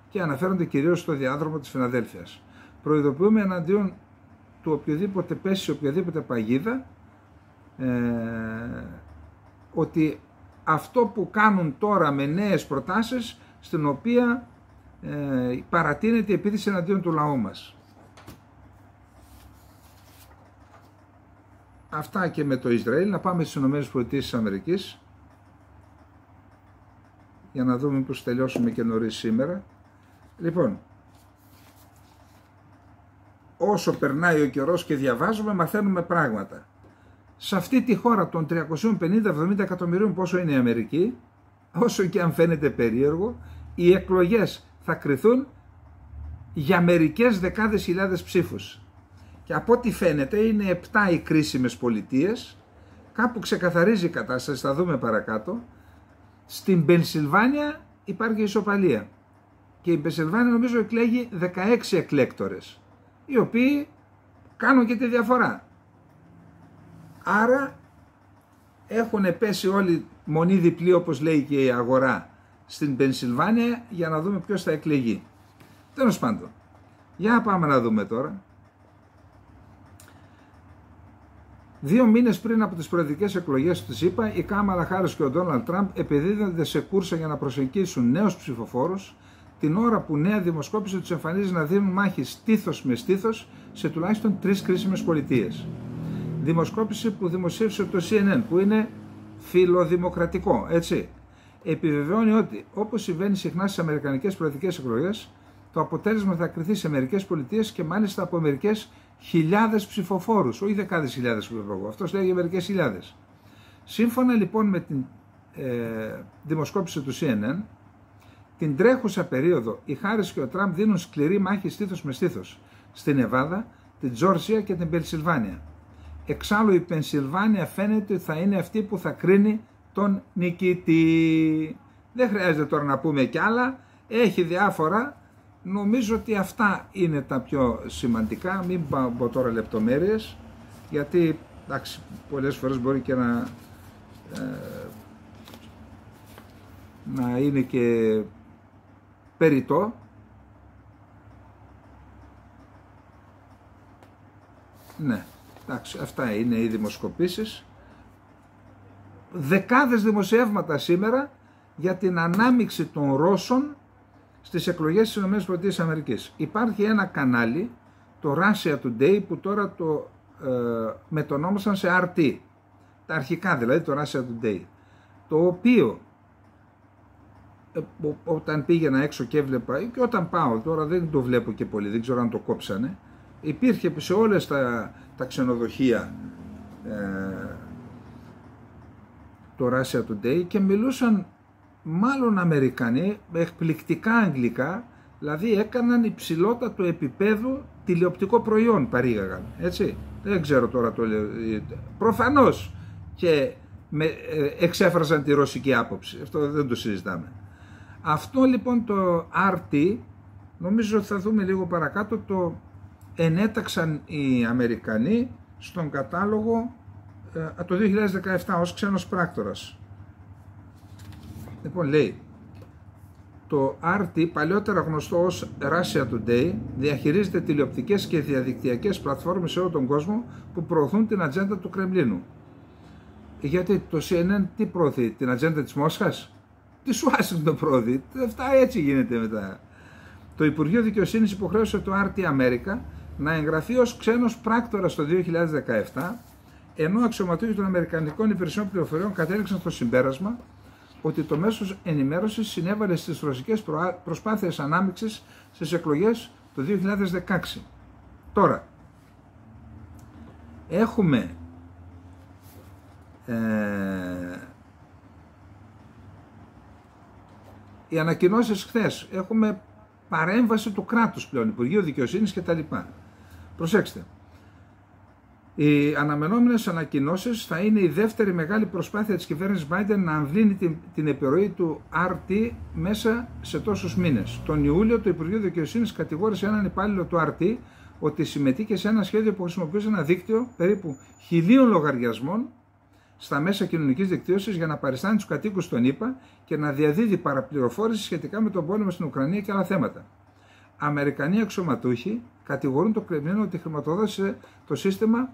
S1: και αναφέρονται κυρίως στο διάδρομο της Φιλαδέλφειας. Προειδοποιούμε εναντίον του οποιοδήποτε πέσει σε οποιαδήποτε παγίδα ότι αυτό που κάνουν τώρα με νέες προτάσεις, στην οποία παρατείνεται η επίθεση εναντίον του λαού μας. Αυτά και με το Ισραήλ. Να πάμε στις ΗΠΑ για να δούμε πως τελειώσουμε και νωρίς σήμερα. Λοιπόν, όσο περνάει ο καιρός και διαβάζουμε, μαθαίνουμε πράγματα. Σε αυτή τη χώρα των 350-70 εκατομμυρίων, πόσο είναι η Αμερική, όσο και αν φαίνεται περίεργο, οι εκλογές θα κριθούν για μερικές δεκάδες χιλιάδες ψήφους. Και από ό,τι φαίνεται είναι 7 οι κρίσιμες πολιτείες, κάπου ξεκαθαρίζει η κατάσταση, θα δούμε παρακάτω. Στην Πενσιλβάνια υπάρχει ισοπαλία και η Πενσιλβάνια νομίζω εκλέγει 16 εκλέκτορες, οι οποίοι κάνουν και τη διαφορά. Άρα έχουν πέσει όλοι μονή διπλή, όπως λέει και η αγορά, στην Πενσιλβάνια, για να δούμε ποιος θα εκλεγεί. Τέλος πάντων, για πάμε να δούμε τώρα. 2 μήνες πριν από τις προεδρικές εκλογές της ΗΠΑ, η Κάμαλα Χάρις και ο Ντόναλντ Τραμπ επιδίδονται σε κούρσα για να προσελκύσουν νέους ψηφοφόρους, την ώρα που νέα δημοσκόπηση τους εμφανίζει να δίνουν μάχη στήθος με στήθος σε τουλάχιστον 3 κρίσιμες πολιτείες. Δημοσκόπηση που δημοσίευσε το CNN, που είναι φιλοδημοκρατικό, έτσι, επιβεβαιώνει ότι, όπως συμβαίνει συχνά στις αμερικανικές προεδρικές εκλογές, το αποτέλεσμα θα κριθεί σε μερικές πολιτείες και μάλιστα από μερικές χιλιάδες ψηφοφόρους, όχι δεκάδες χιλιάδες ψηφοφόρους. Αυτός λέγει μερικές χιλιάδες. Σύμφωνα λοιπόν με την δημοσκόπηση του CNN, την τρέχουσα περίοδο οι Χάρις και ο Τραμπ δίνουν σκληρή μάχη στήθος με στήθος στην Νεβάδα, την Τζόρτζια και την Πενσιλβάνια. Εξάλλου η Πενσιλβάνια φαίνεται ότι θα είναι αυτή που θα κρίνει τον νικητή. Δεν χρειάζεται τώρα να πούμε κι άλλα, έχει διάφορα. Νομίζω ότι αυτά είναι τα πιο σημαντικά, μην πω τώρα λεπτομέρειες, γιατί εντάξει, πολλές φορές μπορεί και να είναι και περιττό. Ναι, εντάξει, αυτά είναι οι δημοσκοπήσεις. Δεκάδες δημοσιεύματα σήμερα για την ανάμειξη των Ρώσων στις εκλογές της ΗΠΑ. Υπάρχει ένα κανάλι, το Russia Today, που τώρα το μετονόμασαν σε RT. Τα αρχικά δηλαδή, το Russia Today. Το οποίο, όταν πήγαινα έξω και έβλεπα, και όταν πάω, τώρα δεν το βλέπω και πολύ, δεν ξέρω αν το κόψανε, υπήρχε σε όλες τα ξενοδοχεία το Russia Today και μιλούσαν μάλλον Αμερικανοί με εκπληκτικά αγγλικά, δηλαδή έκαναν υψηλότατο επίπεδο τηλεοπτικό προϊόν, παρήγαγαν, έτσι. Δεν ξέρω τώρα το λέω, προφανώς και εξέφραζαν τη ρωσική άποψη, αυτό δεν το συζητάμε. Αυτό λοιπόν το RT, νομίζω ότι θα δούμε λίγο παρακάτω, το ενέταξαν οι Αμερικανοί στον κατάλογο το 2017 ως ξένος πράκτορας. Λοιπόν, λέει, το RT, παλιότερα γνωστό ως Russia Today, διαχειρίζεται τηλεοπτικές και διαδικτυακές πλατφόρμες σε όλο τον κόσμο που προωθούν την ατζέντα του Κρεμλίνου. Γιατί το CNN τι προωθεί, την ατζέντα της Μόσχας? Της Ουάσιγκτον προωθεί, αυτά έτσι γίνεται μετά. Το Υπουργείο Δικαιοσύνης υποχρέωσε το RT America να εγγραφεί ως ξένος πράκτορας το 2017, ενώ αξιωματούχοι των Αμερικανικών Υπηρεσιών Πληροφοριών κατέληξαν στο συμπέρασμα ότι το μέσο ενημέρωσης συνέβαλε στις ρωσικές προσπάθειες ανάμειξης στις εκλογές το 2016. Τώρα, έχουμε οι ανακοινώσεις χθες, έχουμε παρέμβαση του κράτους πλέον, Υπουργείο Δικαιοσύνης κτλ. Προσέξτε, οι αναμενόμενες ανακοινώσεις θα είναι η δεύτερη μεγάλη προσπάθεια της κυβέρνησης Biden να αμβλύνει την επιρροή του RT μέσα σε τόσους μήνες. Τον Ιούλιο το Υπουργείο Δικαιοσύνης κατηγόρησε έναν υπάλληλο του RT ότι συμμετείχε σε ένα σχέδιο που χρησιμοποιούσε ένα δίκτυο περίπου 1.000 λογαριασμών στα μέσα κοινωνικής δικτύωσης για να παριστάνει τους κατοίκους των ΗΠΑ και να διαδίδει παραπληροφόρηση σχετικά με τον πόλεμο στην Ουκρανία και άλλα θέματα. Αμερικανοί αξιωματούχοι κατηγορούν το Κρεμλίνο ότι χρηματοδότησε το σύστημα,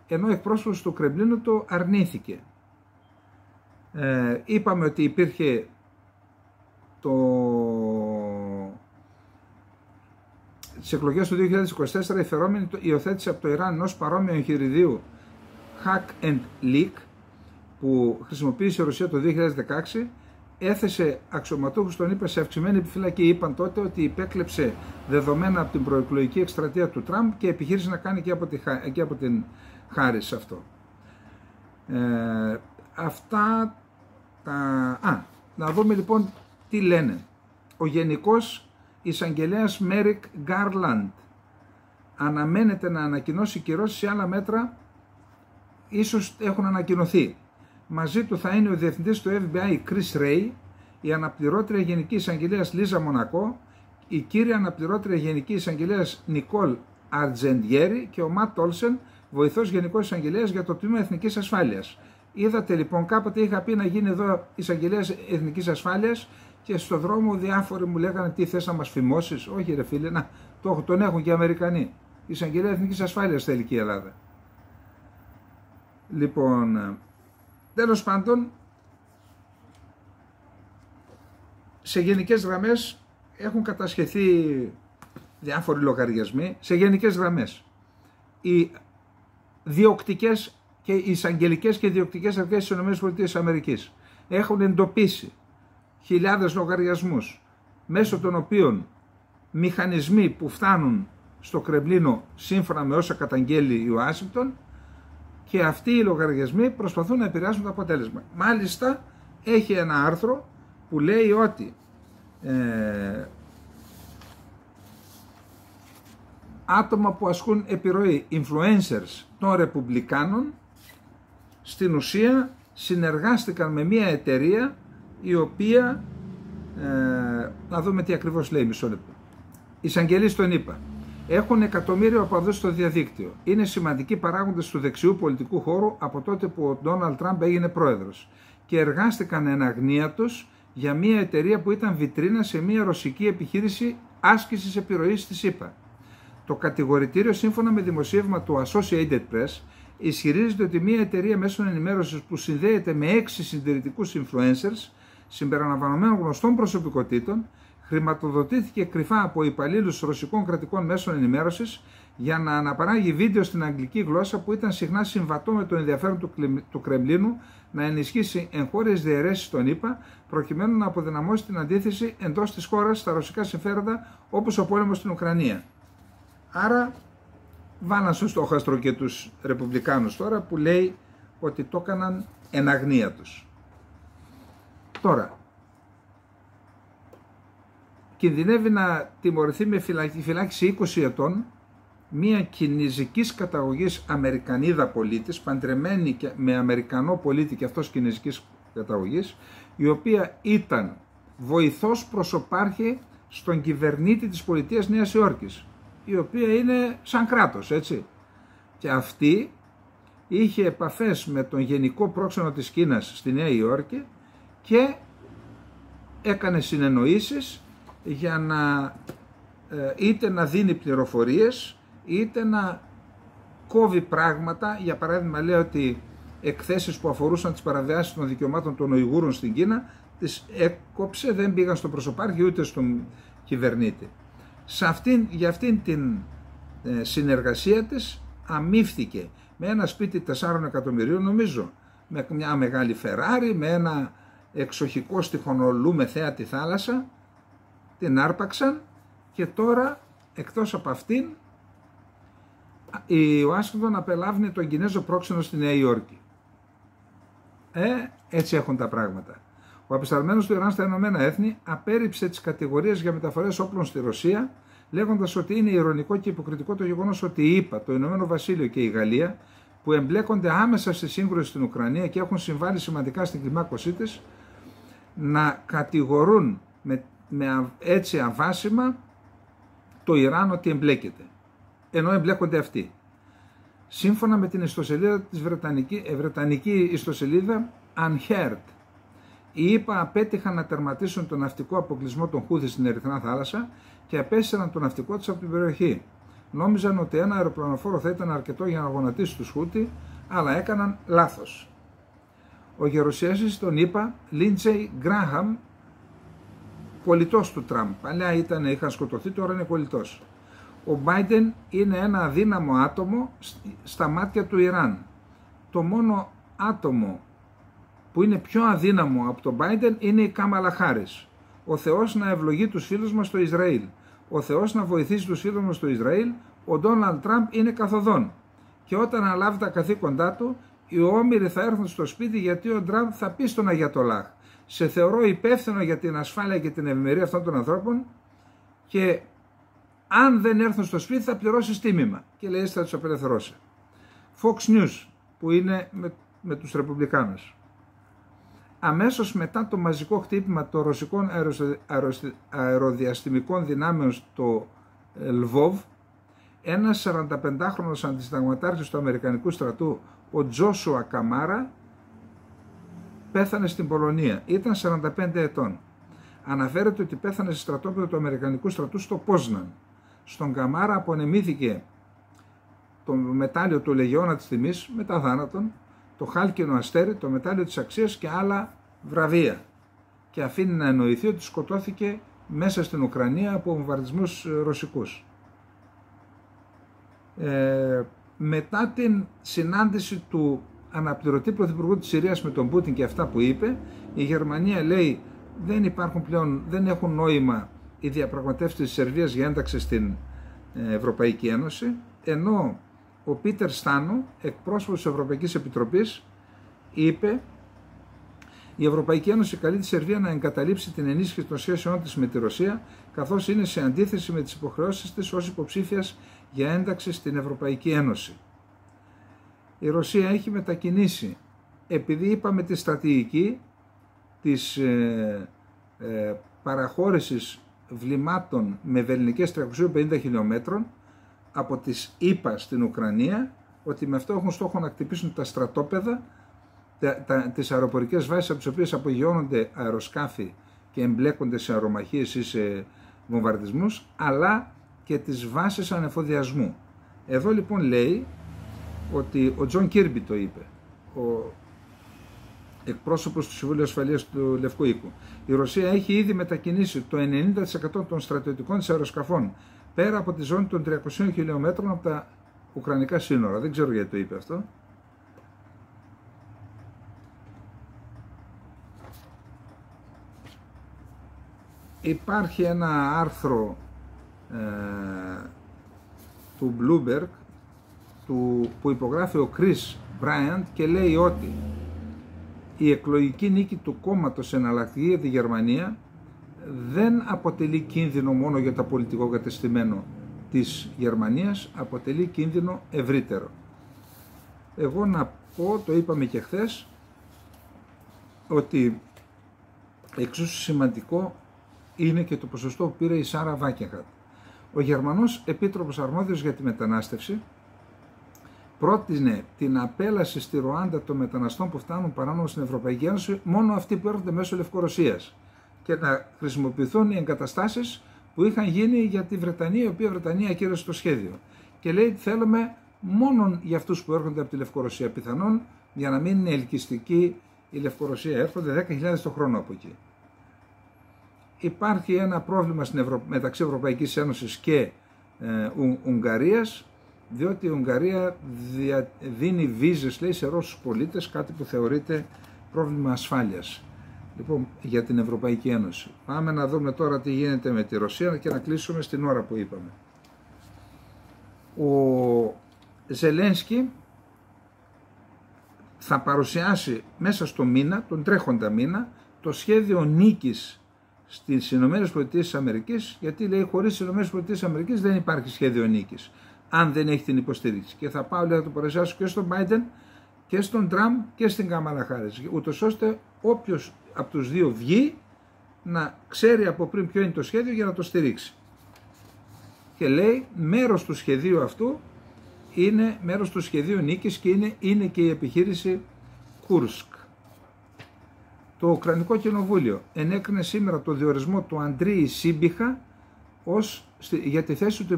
S1: ενώ εκπρόσωπος του Κρεμλίνου το αρνήθηκε. Είπαμε ότι υπήρχε στις εκλογές του 2024 η φερόμενη υιοθέτηση από το Ιράν ενός παρόμοιου εγχειριδίου Hack and Leak που χρησιμοποίησε η Ρωσία το 2016, έθεσε αξιωματούχους των ΗΠΑ σε αυξημένη επιφυλακή. Είπαν τότε ότι υπέκλεψε δεδομένα από την προεκλογική εκστρατεία του Τραμπ και επιχείρησε να κάνει και από την χάρη σε αυτό. Αυτά τα... να δούμε λοιπόν τι λένε. Ο Γενικός Εισαγγελέας Μέρικ Γκάρλαντ αναμένεται να ανακοινώσει κυρώσεις σε άλλα μέτρα, ίσως έχουν ανακοινωθεί. Μαζί του θα είναι ο διευθυντής του FBI Chris Wray, η αναπληρώτρια Γενική Εισαγγελέας Λίζα Μονακό, η κύρια αναπληρώτρια Γενική Εισαγγελέας Νικόλ Αρτζεντιέρη και ο Ματ Όλσεν, βοηθός Γενικός Εισαγγελέας για το Τμήμα Εθνικής Ασφάλειας. Είδατε λοιπόν, κάποτε είχα πει να γίνει εδώ Εισαγγελέας Εθνικής Ασφάλειας και στο δρόμο διάφοροι μου λέγανε τι θες να μας φημώσεις. Όχι ρε φίλε, να, τον έχουν και οι Αμερικανοί. Εισαγγελέα Εθνικής Ασφάλειας θέλει και η Ελλάδα. Λοιπόν, τέλος πάντων, σε γενικές γραμμές έχουν κατασχεθεί διάφοροι λογαριασμοί, σε γενικές γραμμές. Οι διοκτικές και οι εισαγγελικές και διοκτικές αρχές της ΗΠΑ έχουν εντοπίσει χιλιάδες λογαριασμούς, μέσω των οποίων μηχανισμοί που φτάνουν στο Κρεμλίνο σύμφωνα με όσα καταγγέλει η Ουάσιγκτον, και αυτοί οι λογαριασμοί προσπαθούν να επηρεάσουν το αποτέλεσμα. Μάλιστα έχει ένα άρθρο που λέει ότι άτομα που ασκούν επιρροή, influencers των Ρεπουμπλικάνων, στην ουσία συνεργάστηκαν με μια εταιρεία η οποία, να δούμε τι ακριβώς λέει, μισό λεπτό. Εισαγγελείς τον ΗΠΑ έχουν εκατομμύρια οπαδούς στο διαδίκτυο. Είναι σημαντικοί παράγοντες του δεξιού πολιτικού χώρου από τότε που ο Ντόναλντ Τραμπ έγινε πρόεδρος και εργάστηκαν εν αγνία τους για μια εταιρεία που ήταν βιτρίνα σε μια ρωσική επιχείρηση άσκησης επιρροής στις ΗΠΑ. Το κατηγορητήριο, σύμφωνα με δημοσίευμα του Associated Press, ισχυρίζεται ότι μια εταιρεία μέσων ενημέρωσης που συνδέεται με 6 συντηρητικούς influencers συμπεριλαμβανομένων γνωστών προσωπικότητων χρηματοδοτήθηκε κρυφά από υπαλλήλους ρωσικών κρατικών μέσων ενημέρωσης για να αναπαράγει βίντεο στην αγγλική γλώσσα που ήταν συχνά συμβατό με το ενδιαφέρον του Κρεμλίνου να ενισχύσει εγχώριες διαιρέσεις των ΗΠΑ προκειμένου να αποδυναμώσει την αντίθεση εντός της χώρας στα ρωσικά συμφέροντα όπως ο πόλεμος στην Ουκρανία. Άρα βάλαν στο στόχαστρο και τους Ρεπουμπλικάνους τώρα, που λέει ότι το έκαναν εν αγνία τους. Τώρα, κινδυνεύει να τιμωρηθεί με φυλάκιση 20 ετών μία κινεζικής καταγωγής Αμερικανίδα πολίτης, παντρεμένη με Αμερικανό πολίτη και αυτός κινεζικής καταγωγής, η οποία ήταν βοηθός προσωπάρχη στον κυβερνήτη της πολιτείας Νέας Υόρκης, η οποία είναι σαν κράτος, έτσι. Και αυτή είχε επαφές με τον γενικό πρόξενο της Κίνας στη Νέα Υόρκη και έκανε συνεννοήσεις για να είτε να δίνει πληροφορίες είτε να κόβει πράγματα. Για παράδειγμα, λέει ότι εκθέσεις που αφορούσαν τις παραβιάσεις των δικαιωμάτων των Ουιγούρων στην Κίνα τις έκοψε, δεν πήγαν στο προσωπάρχη ούτε στον κυβερνήτη. Για αυτήν την συνεργασία της αμύφθηκε με ένα σπίτι 4 εκατομμυρίων, νομίζω, με μια μεγάλη Φεράρι, με ένα εξοχικό στη Χονολού με θέα τη θάλασσα. Την άρπαξαν και τώρα, εκτός από αυτήν, η Ουάσιγκτον απελάβνει τον Κινέζο πρόξενο στη Νέα Υόρκη. Έτσι έχουν τα πράγματα. Ο απεσταλμένος του Ιράν στα Ηνωμένα Έθνη απέρριψε τις κατηγορίες για μεταφορές όπλων στη Ρωσία, λέγοντας ότι είναι ηρωνικό και υποκριτικό το γεγονός ότι η ΗΠΑ, το Ηνωμένο Βασίλειο και η Γαλλία, που εμπλέκονται άμεσα στη σύγκρουση στην Ουκρανία και έχουν συμβάλει σημαντικά στην κλιμάκωσή της, να κατηγορούν με έτσι αβάσιμα το Ιράν ότι εμπλέκεται, ενώ εμπλέκονται αυτοί. Σύμφωνα με την ιστοσελίδα της βρετανική ιστοσελίδα Unheard, οι ΗΠΑ απέτυχαν να τερματίσουν τον ναυτικό αποκλεισμό των Χούθη στην Ερυθρά θάλασσα και απέσυραν τον ναυτικό τους από την περιοχή. Νόμιζαν ότι ένα αεροπλανοφόρο θα ήταν αρκετό για να γονατίσει τους Χούθη, αλλά έκαναν λάθος. Ο γερουσιαστής των ΗΠΑ, Lindsey Graham, κολλητός του Τραμπ, παλιά είχαν σκοτωθεί, τώρα είναι κολλητός. Ο Biden είναι ένα αδύναμο άτομο στα μάτια του Ιράν. Το μόνο άτομο που είναι πιο αδύναμο από τον Biden είναι η Κάμαλα Χάρις. Ο Θεός να ευλογεί τους φίλους μας στο Ισραήλ. Ο Θεός να βοηθήσει τους φίλους μας στο Ισραήλ. Ο Ντόναλντ Τραμπ είναι καθοδόν. Και όταν αναλάβει τα καθήκοντά του, οι όμηροι θα έρθουν στο σπίτι, γιατί ο Τραμπ θα πει στον Αγιατολάχ: σε θεωρώ υπεύθυνο για την ασφάλεια και την ευημερία αυτών των ανθρώπων και αν δεν έρθουν στο σπίτι θα πληρώσεις τίμημα. Και λέει θα τους απελευθερώσει. Fox News, που είναι με τους Ρεπουμπλικάνους. Αμέσως μετά το μαζικό χτύπημα των ρωσικών αεροδιαστημικών δυνάμεων στο Λβόβ, ένας 45χρονος αντισυνταγματάρχης του Αμερικανικού στρατού, ο Τζόσουα Καμάρα, πέθανε στην Πολωνία. Ήταν 45 ετών. Αναφέρεται ότι πέθανε σε στρατόπεδο του Αμερικανικού στρατού στο Πόσναν. Στον Καμάρα απονεμήθηκε το μετάλλιο του Λεγεώνα της Τιμής μετά θάνατον, το χάλκινο αστέρι, το μετάλλιο της αξίας και άλλα βραβεία. Και αφήνει να εννοηθεί ότι σκοτώθηκε μέσα στην Ουκρανία από βομβαρδισμούς ρωσικούς. Μετά την συνάντηση του αναπληρωτή πρωθυπουργού της Συρίας με τον Πούτιν και αυτά που είπε, η Γερμανία λέει δεν έχουν νόημα οι διαπραγματεύσεις της Σερβίας για ένταξη στην Ευρωπαϊκή Ένωση, ενώ ο Πίτερ Στάνο, εκπρόσωπος της Ευρωπαϊκής Επιτροπής, είπε η Ευρωπαϊκή Ένωση καλεί τη Σερβία να εγκαταλείψει την ενίσχυση των σχέσεών της με τη Ρωσία, καθώς είναι σε αντίθεση με τις υποχρεώσεις της ως υποψήφιας για ένταξη στην Ευρωπαϊκή Ένωση. Η Ρωσία έχει μετακινήσει, επειδή είπαμε τη στρατηγική της παραχώρησης βλημάτων με βελληνικές 350 χιλιόμετρων από τις ΗΠΑ στην Ουκρανία, ότι με αυτό έχουν στόχο να χτυπήσουν τα στρατόπεδα, τις αεροπορικές βάσεις από τις οποίες απογειώνονται αεροσκάφη και εμπλέκονται σε αερομαχίες ή σε βομβαρδισμούς, αλλά και τις βάσεις ανεφοδιασμού. Εδώ λοιπόν λέει ότι ο Τζον Κίρμπι το είπε, ο εκπρόσωπος του Συμβουλίου Ασφαλείας του Λευκού Οίκου. Η Ρωσία έχει ήδη μετακινήσει το 90% των στρατιωτικών της αεροσκαφών πέρα από τη ζώνη των 300 χιλιόμετρων από τα ουκρανικά σύνορα. Δεν ξέρω γιατί το είπε αυτό. Υπάρχει ένα άρθρο του Bloomberg που υπογράφει ο Chris Bryant και λέει ότι η εκλογική νίκη του κόμματος Εναλλακτική για τη Γερμανία δεν αποτελεί κίνδυνο μόνο για το πολιτικό κατεστημένο της Γερμανίας, αποτελεί κίνδυνο ευρύτερο. Εγώ να πω, το είπαμε και χθες, ότι εξίσου σημαντικό είναι και το ποσοστό που πήρε η Σάρα Βάκενχαρτ. Ο Γερμανός Επίτροπος Αρμόδιος για τη Μετανάστευση πρότεινε την απέλαση στη Ρουάντα των μεταναστών που φτάνουν παράνομα στην Ευρωπαϊκή Ένωση, μόνο αυτοί που έρχονται μέσω Λευκορωσίας, και να χρησιμοποιηθούν οι εγκαταστάσεις που είχαν γίνει για τη Βρετανία, η οποία Βρετανία ακύρωσε το σχέδιο. Και λέει θέλουμε μόνο για αυτούς που έρχονται από τη Λευκορωσία, πιθανόν για να μην είναι ελκυστική η Λευκορωσία. Έρχονται 10.000 το χρόνο από εκεί. Υπάρχει ένα πρόβλημα μεταξύ Ευρωπαϊκής Ένωσης και Ουγγαρίας, διότι η Ουγγαρία δίνει βίζες, λέει, σε Ρώσους πολίτες, κάτι που θεωρείται πρόβλημα ασφάλειας. Λοιπόν, για την Ευρωπαϊκή Ένωση. Πάμε να δούμε τώρα τι γίνεται με τη Ρωσία και να κλείσουμε στην ώρα που είπαμε. Ο Ζελένσκι θα παρουσιάσει μέσα στο μήνα, τον τρέχοντα μήνα, το σχέδιο νίκης στις ΗΠΑ, γιατί λέει χωρίς τις ΗΠΑ δεν υπάρχει σχέδιο νίκης, αν δεν έχει την υποστήριξη. Και θα πάω, λέει, να το παρουσιάσω και στον Biden και στον Τραμπ και στην Καμάλα Χάρις, ούτως ώστε όποιος από τους δύο βγει να ξέρει από πριν ποιο είναι το σχέδιο για να το στηρίξει. Και λέει μέρος του σχεδίου αυτού είναι μέρος του σχεδίου νίκης και είναι και η επιχείρηση Κούρσκ. Το Ουκρανικό Κοινοβούλιο ενέκρινε σήμερα το διορισμό του Αντρέη Σίμπιχα για τη θέση του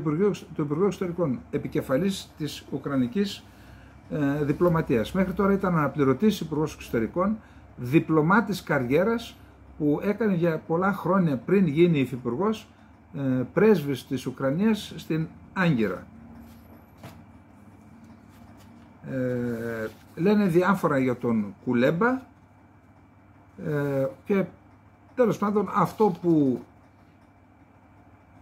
S1: Υπουργού Εξωτερικών, επικεφαλής της Ουκρανικής διπλωματίας. Μέχρι τώρα ήταν αναπληρωτής Υπουργός Εξωτερικών, διπλωμάτης καριέρας που έκανε για πολλά χρόνια πριν γίνει υφυπουργός πρέσβης της Ουκρανίας στην Άγκυρα. Λένε διάφορα για τον Κουλέμπα και τέλος πάντων αυτό που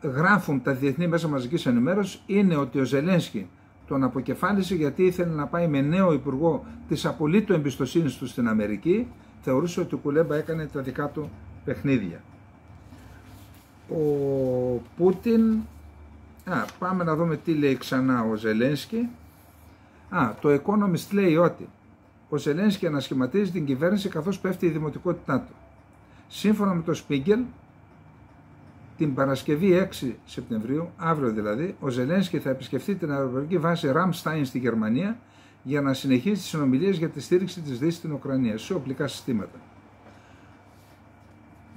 S1: γράφουν τα διεθνή μέσα μαζικής ενημέρωσης είναι ότι ο Ζελένσκι τον αποκεφάλισε γιατί ήθελε να πάει με νέο υπουργό της απολύτου εμπιστοσύνης του στην Αμερική. Θεωρούσε ότι ο Κουλέμπα έκανε τα δικά του παιχνίδια. Ο Πούτιν, πάμε να δούμε τι λέει ξανά ο Ζελένσκι. Το Economist λέει ότι ο Ζελένσκι ανασχηματίζει την κυβέρνηση καθώς πέφτει η δημοτικότητά του. Σύμφωνα με το Spiegel, την Παρασκευή 6 Σεπτεμβρίου, αύριο δηλαδή, ο Ζελένσκι θα επισκεφθεί την αεροπορική βάση Ραμστάιν στη Γερμανία για να συνεχίσει τις συνομιλίες για τη στήριξη της Δύσης στην Ουκρανία σε οπλικά συστήματα.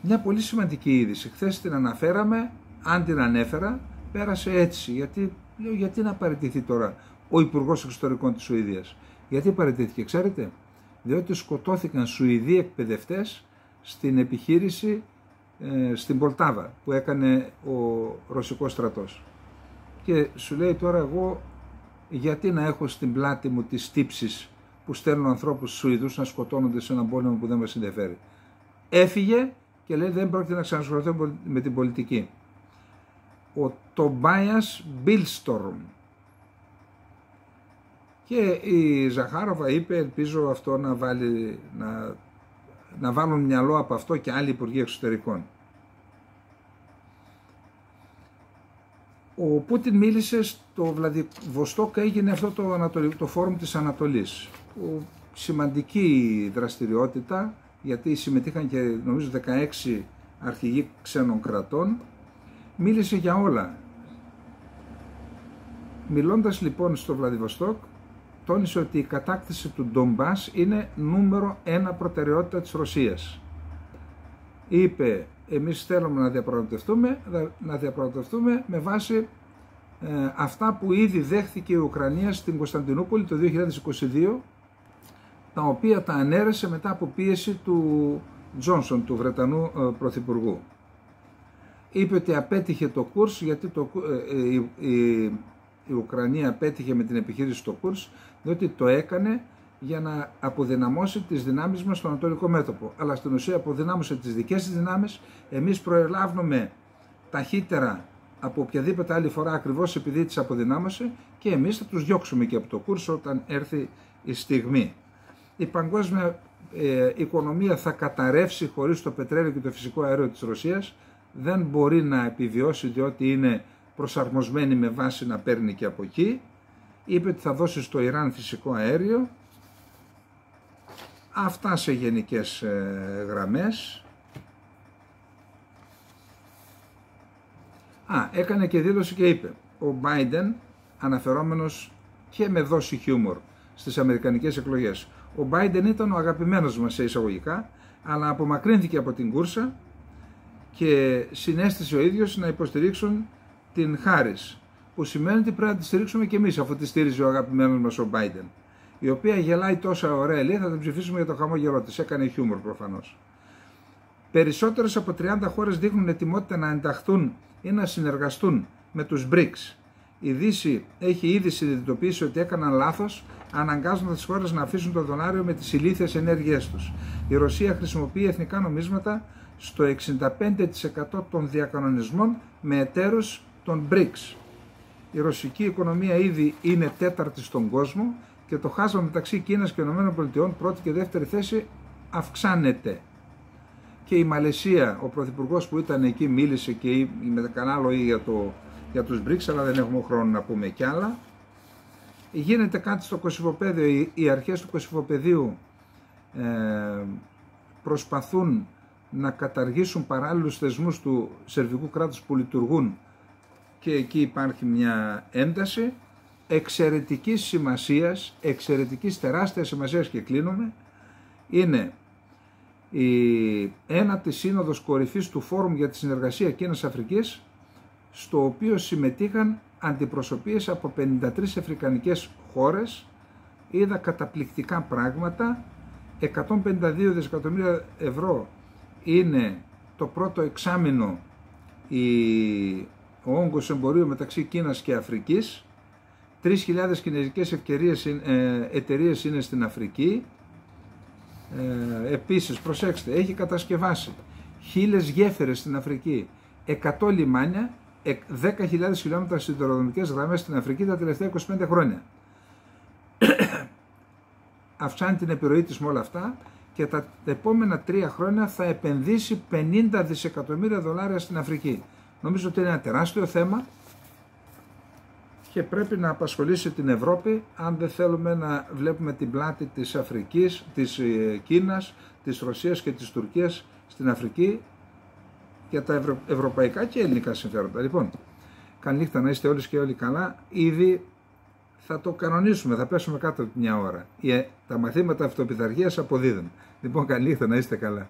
S1: Μια πολύ σημαντική είδηση. Χθες την αναφέραμε, αν την ανέφερα, πέρασε έτσι. Γιατί να παραιτηθεί τώρα ο Υπουργός Εξωτερικών της Σουηδίας? Γιατί παραιτήθηκε, ξέρετε? Διότι σκοτώθηκαν Σουηδοί εκπαιδευτές στην επιχείρηση στην Πολτάβα που έκανε ο Ρωσικός στρατός. Και σου λέει τώρα εγώ γιατί να έχω στην πλάτη μου τις τύψεις που στέλνουν ανθρώπους Σουηδούς να σκοτώνονται σε έναν πόλεμο που δεν μας ενδιαφέρει. Έφυγε και λέει δεν πρόκειται να ξανασχοληθώ με την πολιτική. Ο Τομπάιας Μπίλστορμ. Και η Ζαχάροβα είπε ελπίζω αυτό να βάλουν μυαλό από αυτό και άλλοι υπουργοί εξωτερικών. Ο Πούτιν μίλησε στο Βλαδιβοστόκ, έγινε αυτό το φόρουμ της Ανατολής. Σημαντική δραστηριότητα, γιατί συμμετείχαν και νομίζω 16 αρχηγοί ξένων κρατών. Μίλησε για όλα. Μιλώντας λοιπόν στο Βλαδιβοστόκ, τόνισε ότι η κατάκτηση του Ντομπάς είναι νούμερο 1 προτεραιότητα της Ρωσίας. Είπε, εμείς θέλουμε να διαπραγματευτούμε με βάση αυτά που ήδη δέχθηκε η Ουκρανία στην Κωνσταντινούπολη το 2022, τα οποία τα ανέρεσε μετά από πίεση του Τζόνσον, του Βρετανού Πρωθυπουργού. Είπε ότι απέτυχε το Κούρσκ, γιατί η Ουκρανία απέτυχε με την επιχείρηση στο Κούρσκ, διότι το έκανε για να αποδυναμώσει τις δυνάμεις μας στο Ανατολικό μέτωπο. Αλλά στην ουσία αποδυνάμωσε τις δικές της δυνάμεις. Εμείς προελάβουμε ταχύτερα από οποιαδήποτε άλλη φορά, ακριβώς επειδή τις αποδυνάμωσε, και εμείς θα τους διώξουμε και από το κούρσο όταν έρθει η στιγμή. Η παγκόσμια οικονομία θα καταρρεύσει χωρίς το πετρέλαιο και το φυσικό αέριο της Ρωσίας. Δεν μπορεί να επιβιώσει διότι είναι προσαρμοσμένη με βάση να παίρνει και από εκεί. Είπε ότι θα δώσει στο Ιράν φυσικό αέριο. Αυτά σε γενικές γραμμές. Έκανε και δήλωση και είπε ο Biden, αναφερόμενος και με δόση χιούμορ στις αμερικανικές εκλογές. Ο Biden ήταν ο αγαπημένος μας σε εισαγωγικά, αλλά απομακρύνθηκε από την κούρσα και συνέστησε ο ίδιος να υποστηρίξουν την Χάρις, που σημαίνει ότι πρέπει να τη στηρίξουμε και εμείς, αφού τη στήριζε ο αγαπημένος μας ο Biden, η οποία γελάει τόσα ωραία, λέει, θα την ψηφίσουμε για το χαμόγελό της. Έκανε χιούμορ προφανώς. Περισσότερες από 30 χώρες δείχνουν ετοιμότητα να ενταχθούν ή να συνεργαστούν με τους BRICS. Η Δύση έχει ήδη συνειδητοποιήσει ότι έκαναν λάθος, αναγκάζοντας τις χώρες να αφήσουν το δολάριο με τις ηλίθιες ενέργειές τους. Η Ρωσία χρησιμοποιεί εθνικά νομίσματα στο 65% των διακανονισμών με εταίρους των BRICS. Η ρωσική οικονομία ήδη είναι τέταρτη στον κόσμο και το χάσμα μεταξύ Κίνας και ΗΠΑ, πρώτη και δεύτερη θέση, αυξάνεται. Και η Μαλαισία, ο πρωθυπουργός που ήταν εκεί μίλησε και με κανένα λόγο για τους BRICS, αλλά δεν έχουμε χρόνο να πούμε κι άλλα. Γίνεται κάτι στο Κωσυφοπαίδιο, οι αρχές του Κωσυφοπαιδίου προσπαθούν να καταργήσουν παράλληλους θεσμούς του σερβικού κράτους που λειτουργούν και εκεί υπάρχει μια ένταση εξαιρετικής σημασίας, εξαιρετικής τεράστιας σημασίας, και κλείνουμε. Είναι η ένατη σύνοδος κορυφής του Φόρουμ για τη Συνεργασία Κίνας-Αφρικής, στο οποίο συμμετείχαν αντιπροσωπείες από 53 αφρικανικές χώρες. Είδα καταπληκτικά πράγματα. 152 δισεκατομμύρια ευρώ είναι το πρώτο εξάμηνο ο όγκος εμπορίου μεταξύ Κίνας και Αφρικής. 3.000 κινέζικες εταιρείες είναι στην Αφρική. Επίσης, προσέξτε, έχει κατασκευάσει 1.000 γέφυρες στην Αφρική, 100 λιμάνια, 10.000 χιλιόμετρα σιδηροδρομικές γραμμές στην Αφρική τα τελευταία 25 χρόνια. Αυξάνει την επιρροή της με όλα αυτά και τα επόμενα 3 χρόνια θα επενδύσει 50 δισεκατομμύρια δολάρια στην Αφρική. Νομίζω ότι είναι ένα τεράστιο θέμα και πρέπει να απασχολήσει την Ευρώπη, αν δεν θέλουμε να βλέπουμε την πλάτη της Αφρικής, της Κίνας, της Ρωσίας και της Τουρκίας στην Αφρική για τα ευρωπαϊκά και ελληνικά συμφέροντα. Λοιπόν, καλή νύχτα, να είστε όλοι και όλοι καλά. Ήδη θα το κανονίσουμε, θα πέσουμε κάτω από μια ώρα. Τα μαθήματα αυτοπιθαρχίας αποδίδουν. Λοιπόν, καλή νύχτα, να είστε καλά.